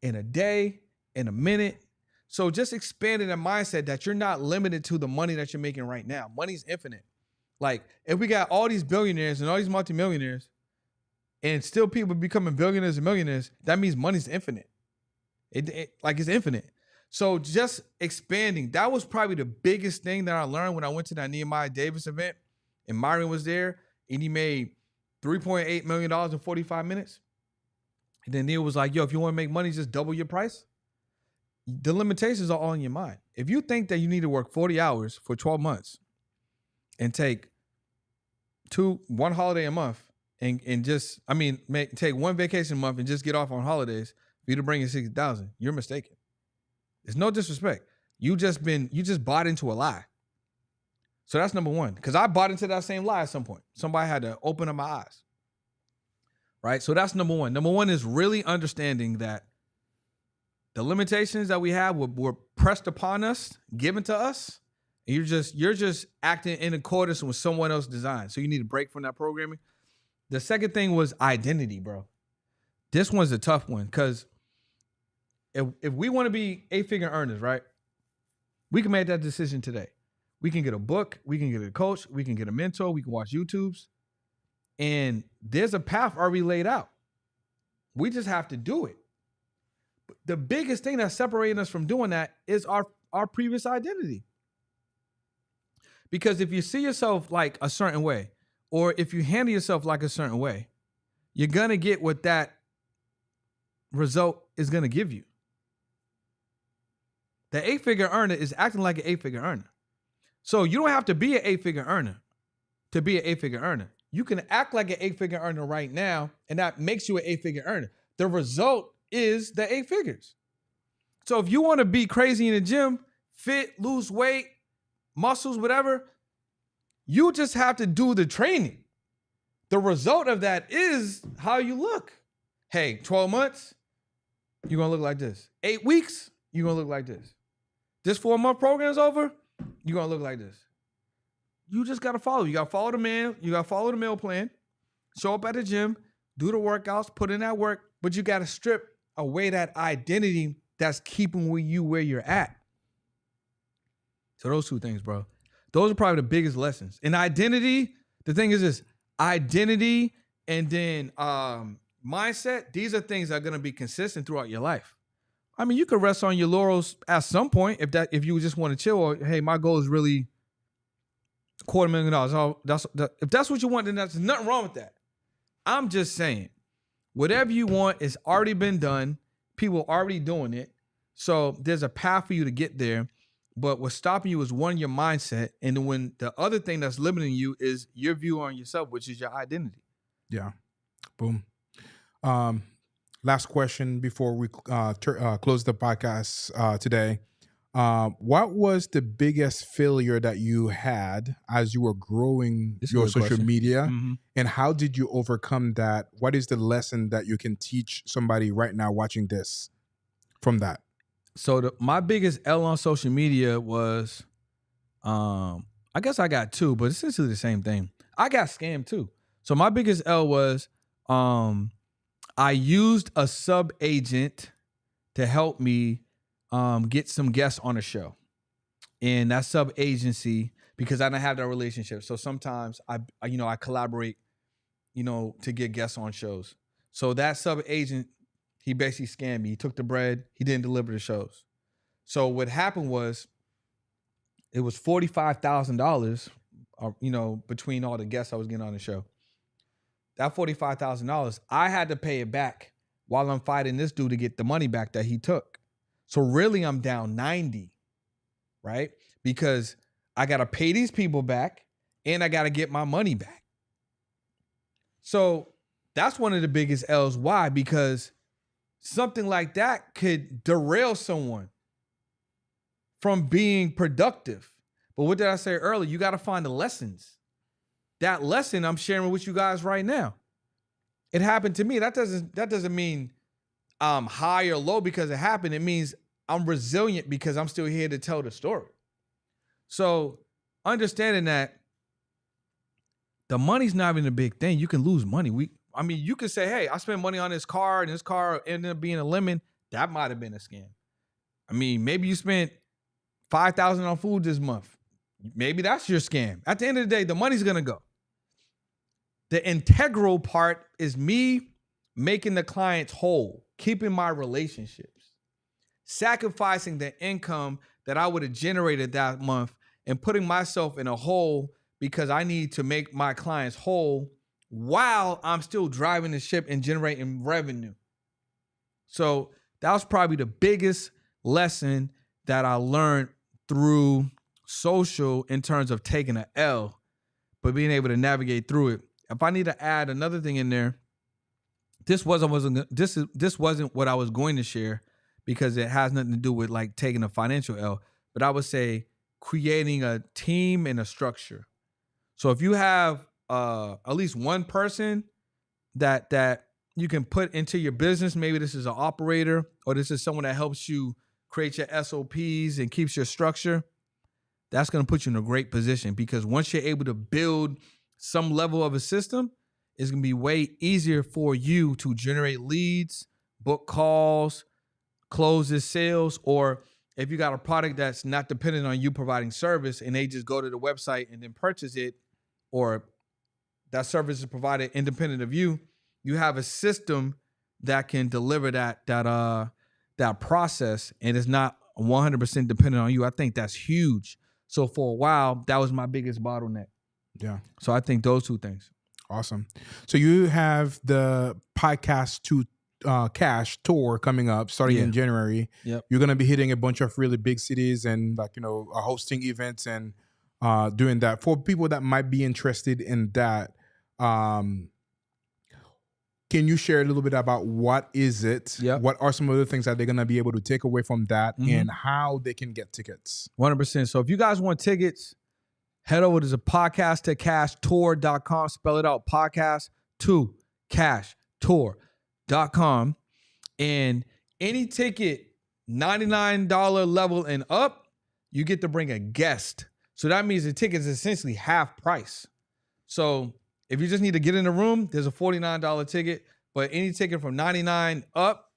in a day, in a minute. So just expanding the mindset that you're not limited to the money that you're making right now. Money's infinite. Like, if we got all these billionaires and all these multimillionaires and still people becoming billionaires and millionaires, that means money's infinite. It's infinite. So just expanding, that was probably the biggest thing that I learned when I went to that Nehemiah Davis event and Myron was there and he made $3.8 million in 45 minutes. And then Neil was like, yo, if you want to make money, just double your price. The limitations are all in your mind. If you think that you need to work 40 hours for 12 months and take one holiday a month and take one vacation a month and just get off on holidays for you to bring in 60,000, you're mistaken. It's no disrespect. You just bought into a lie. So that's number one. Because I bought into that same lie at some point. Somebody had to open up my eyes. Right? So that's number one. Number one is really understanding that the limitations that we have were pressed upon us, given to us, and you're just acting in accordance with someone else's design. So you need to break from that programming. The second thing was identity, bro. This one's a tough one because if we want to be 8-figure earners, right? We can make that decision today. We can get a book, we can get a coach, we can get a mentor, we can watch YouTubes, and there's a path already laid out. We just have to do it. The biggest thing that's separating us from doing that is our previous identity. Because if you see yourself like a certain way, or if you handle yourself like a certain way, you're going to get what that result is going to give you. The 8-figure earner is acting like an 8-figure earner. So you don't have to be an 8-figure earner to be an 8-figure earner. You can act like an 8-figure earner right now, and that makes you an 8-figure earner. The result is the 8 figures. So if you want to be crazy in the gym, fit, lose weight, muscles, whatever, you just have to do the training. The result of that is how you look. Hey, 12 months, you're going to look like this. 8 weeks, you're going to look like this. This 4-month program is over, you're going to look like this. You just got to follow. You got to follow the man. You got to follow the meal plan. Show up at the gym, do the workouts, put in that work, but you got to strip away that identity that's keeping you where you're at. So those two things, bro. Those are probably the biggest lessons. And identity, the thing is this, identity and then mindset, these are things that are going to be consistent throughout your life. I mean, you could rest on your laurels at some point if you just want to chill, or hey, my goal is really $250,000. So if that's what you want, then there's nothing wrong with that. I'm just saying, whatever you want is already been done. People are already doing it. So there's a path for you to get there. But what's stopping you is one, your mindset. And then when the other thing that's limiting you is your view on yourself, which is your identity. Yeah. Boom. Last question before we close the podcast today. What was the biggest failure that you had as you were growing your social media? Mm-hmm. And how did you overcome that? What is the lesson that you can teach somebody right now watching this from that? So my biggest L on social media was, I guess I got two, but essentially the same thing. I got scammed too. So my biggest L was, I used a sub agent to help me get some guests on a show. And that sub agency, because I didn't have that relationship. So sometimes I collaborate, to get guests on shows. So that sub agent, he basically scammed me. He took the bread. He didn't deliver the shows. So what happened was, it was $45,000, between all the guests I was getting on the show. that $45,000, I had to pay it back while I'm fighting this dude to get the money back that he took. So really I'm down 90, right? Because I got to pay these people back and I got to get my money back. So that's one of the biggest L's. Why? Because something like that could derail someone from being productive. But what did I say earlier? You got to find the lessons. That lesson I'm sharing with you guys right now. It happened to me. That doesn't mean I'm high or low because it happened. It means I'm resilient because I'm still here to tell the story. So understanding that the money's not even a big thing. You can lose money. You could say, hey, I spent money on this car and this car ended up being a lemon. That might have been a scam. I mean, maybe you spent $5,000 on food this month. Maybe that's your scam. At the end of the day, the money's going to go. The integral part is me making the clients whole, keeping my relationships, sacrificing the income that I would have generated that month and putting myself in a hole because I need to make my clients whole while I'm still driving the ship and generating revenue. So that was probably the biggest lesson that I learned through social in terms of taking an L, but being able to navigate through it. If I need to add another thing in there, this wasn't what I was going to share because it has nothing to do with like taking a financial L, but I would say creating a team and a structure. So if you have at least one person that you can put into your business, maybe this is an operator or this is someone that helps you create your SOPs and keeps your structure, that's going to put you in a great position because once you're able to build some level of a system, it's going to be way easier for you to generate leads, book calls, closes sales, or if you got a product that's not dependent on you providing service and they just go to the website and then purchase it, or that service is provided independent of you, you have a system that can deliver that process and it's not 100% dependent on you. I think that's huge. So for a while, that was my biggest bottleneck. Yeah. So I think those two things. Awesome. So you have the Podcast to Cash tour coming up starting in January. Yep. You're going to be hitting a bunch of really big cities and hosting events and doing that. For people that might be interested in that, can you share a little bit about what is it? Yep. What are some of the things that they're going to be able to take away from that and how they can get tickets? 100%. So if you guys want tickets, head over to the podcasttocashtour.com. Spell it out. Podcasttocashtour.com. And any ticket, $99 level and up, you get to bring a guest. So that means the ticket is essentially half price. So if you just need to get in the room, there's a $49 ticket. But any ticket from $99 up,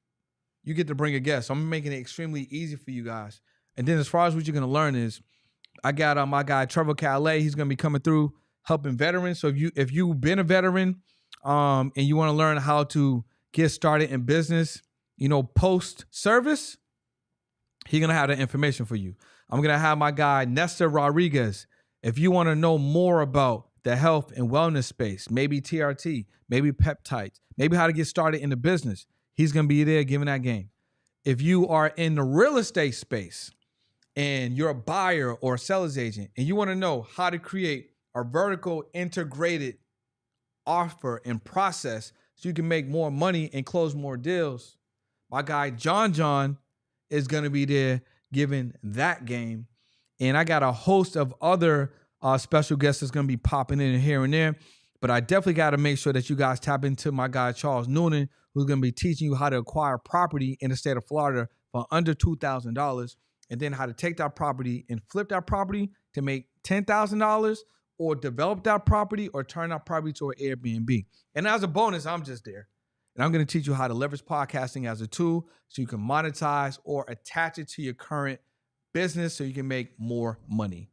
you get to bring a guest. So I'm making it extremely easy for you guys. And then as far as what you're going to learn is, I got my guy Trevor Calais. He's gonna be coming through helping veterans. So if you've been a veteran and you want to learn how to get started in business, post service, he's gonna have the information for you. I'm gonna have my guy Nestor Rodriguez. If you want to know more about the health and wellness space, maybe TRT, maybe peptides, maybe how to get started in the business, he's gonna be there giving that game. If you are in the real estate space and you're a buyer or a seller's agent, and you want to know how to create a vertical integrated offer and process so you can make more money and close more deals, my guy John is going to be there giving that game. And I got a host of other special guests that's going to be popping in here and there. But I definitely got to make sure that you guys tap into my guy Charles Noonan, who's going to be teaching you how to acquire property in the state of Florida for under $2,000. And then how to take that property and flip that property to make $10,000 or develop that property or turn that property to an Airbnb. And as a bonus, I'm just there. And I'm going to teach you how to leverage podcasting as a tool so you can monetize or attach it to your current business so you can make more money.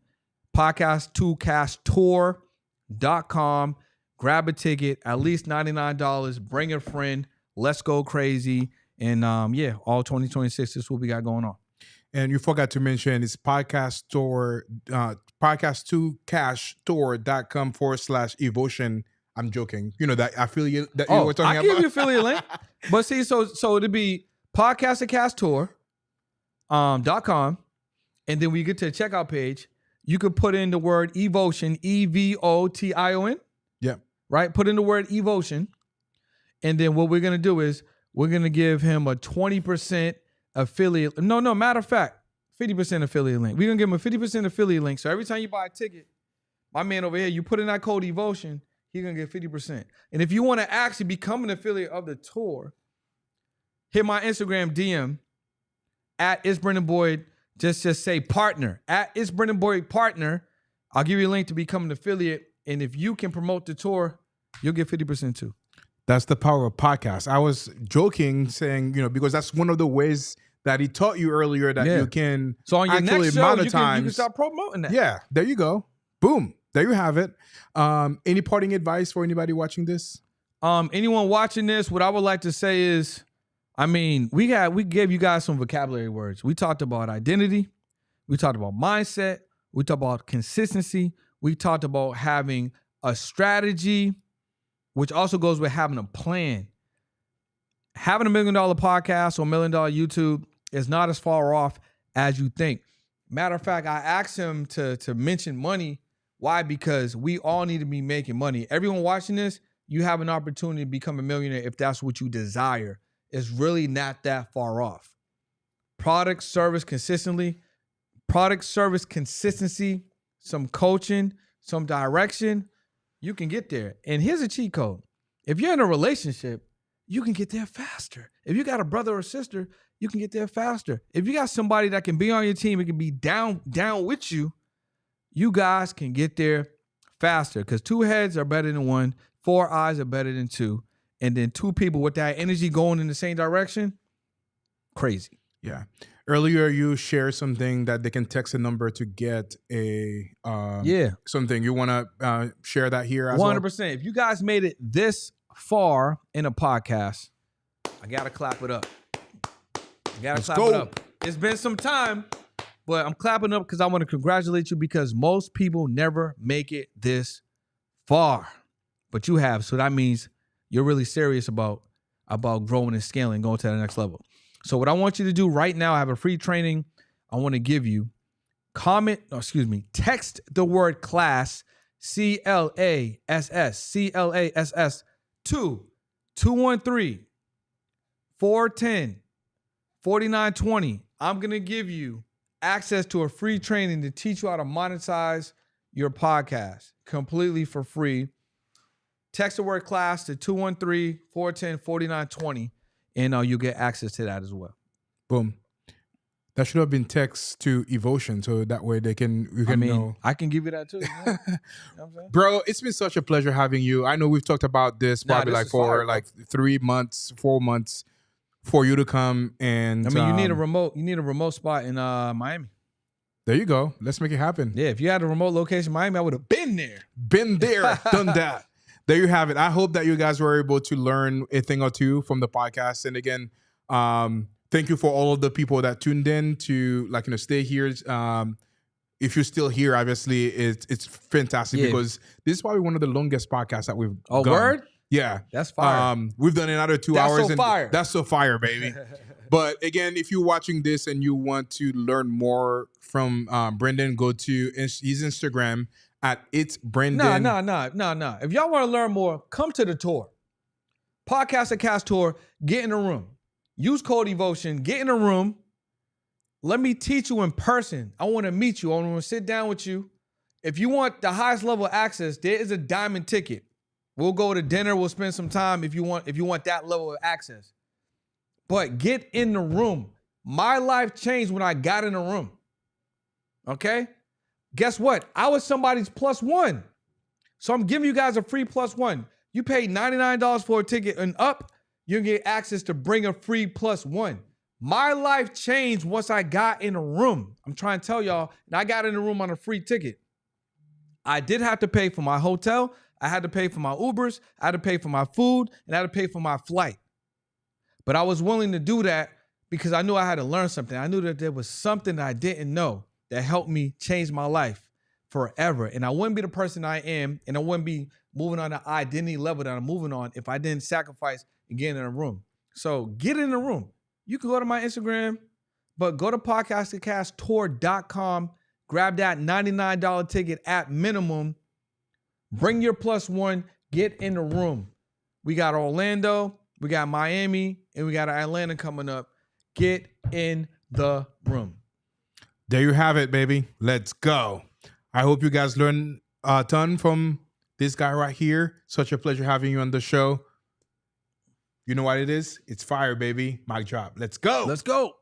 Podcasttocashtour.com. Grab a ticket, at least $99. Bring a friend. Let's go crazy. And all 2026 is what we got going on. And you forgot to mention it's podcasttocashtour.com /Evotion I'm joking. You know, that affiliate that you were talking I about. give you affiliate link. But see, so it'd be podcastacasttour.com. And then when you get to the checkout page, you could put in the word Evotion, EVOTION. Yeah. Right? Put in the word Evotion. And then what we're going to do is we're going to give him a 20% affiliate. No, matter of fact, 50% affiliate link. We're going to give him a 50% affiliate link. So every time you buy a ticket, my man over here, you put in that code Evotion, he's going to get 50%. And if you want to actually become an affiliate of the tour, hit my Instagram DM at It's Brendan Boyd. Just say partner. At It's Brendan Boyd partner. I'll give you a link to become an affiliate. And if you can promote the tour, you'll get 50% too. That's the power of podcasts. I was joking, saying, you know, because that's one of the ways that he taught you earlier that you can so on your actually next show, monetize. you can start promoting that. Yeah, there you go. Boom. There you have it. Any parting advice for anybody watching this? Anyone watching this, what I would like to say is, I mean, we gave you guys some vocabulary words. We talked about identity. We talked about mindset. We talked about consistency. We talked about having a strategy, which also goes with having a plan. Having $1 million podcast or $1 million YouTube is not as far off as you think. Matter of fact, I asked him to mention money. Why? Because we all need to be making money. Everyone watching this, you have an opportunity to become a millionaire if that's what you desire. It's really not that far off. Product, service, consistency, some coaching, some direction, you can get there. And here's a cheat code. If you're in a relationship, you can get there faster. If you got a brother or sister, you can get there faster. If you got somebody that can be on your team, it can be down with you, you guys can get there faster because 2 heads are better than 1, 4 eyes are better than 2, and then 2 people with that energy going in the same direction, crazy. Yeah. Earlier, you shared something that they can text a number to get a something. You want to share that here as 100%. well? If you guys made it this far in a podcast, I got to clap it up. It up. It's been some time, but I'm clapping up because I want to congratulate you because most people never make it this far, but you have. So that means you're really serious about growing and scaling, going to the next level. So what I want you to do right now, I have a free training I want to give you. Text the word class, CLASS, to 213-410-4920. I'm going to give you access to a free training to teach you how to monetize your podcast completely for free. Text the word class to 213-410-4920. And you'll get access to that as well. Boom. That should have been text to Evotion, so that way you can know. I can give you that too. You know what I'm saying? Bro, it's been such a pleasure having you. I know we've talked about this probably for 3 months, 4 months for you to come and. You need a remote. You need a remote spot in Miami. There you go. Let's make it happen. Yeah, if you had a remote location in Miami, I would have been there. Done that. There you have it. I hope that you guys were able to learn a thing or two from the podcast. And again, thank you for all of the people that tuned in to stay here. If you're still here, obviously it's fantastic because this is probably one of the longest podcasts that we've done. Word? Yeah. That's fire. We've done another 2 hours. That's so fire, baby. But again, if you're watching this and you want to learn more from Brendan, go to his Instagram at It's Brendan. No. If y'all want to learn more, come to the tour. Podcast at Cast Tour. Get in the room. Use code Evotion. Get in the room. Let me teach you in person. I want to meet you. I want to sit down with you. If you want the highest level of access, there is a diamond ticket. We'll go to dinner. We'll spend some time if you want that level of access. But get in the room. My life changed when I got in the room. Okay? Guess what? I was somebody's +1. So I'm giving you guys a free +1. You paid $99 for a ticket and up, you can get access to bring a free +1. My life changed once I got in a room. I'm trying to tell y'all, and I got in the room on a free ticket. I did have to pay for my hotel. I had to pay for my Ubers. I had to pay for my food, and I had to pay for my flight. But I was willing to do that because I knew I had to learn something. I knew that there was something that I didn't know that helped me change my life. forever. And I wouldn't be the person I am, and I wouldn't be moving on the identity level that I'm moving on if I didn't sacrifice and get in a room. So get in the room. You can go to my Instagram, but go to podcastingcasttour.com, grab that $99 ticket at minimum, bring your +1, get in the room. We got Orlando, we got Miami, and we got Atlanta coming up. Get in the room. There you have it, baby. Let's go. I hope you guys learned a ton from this guy right here. Such a pleasure having you on the show. You know what it is? It's fire, baby. Mic drop. Let's go. Let's go.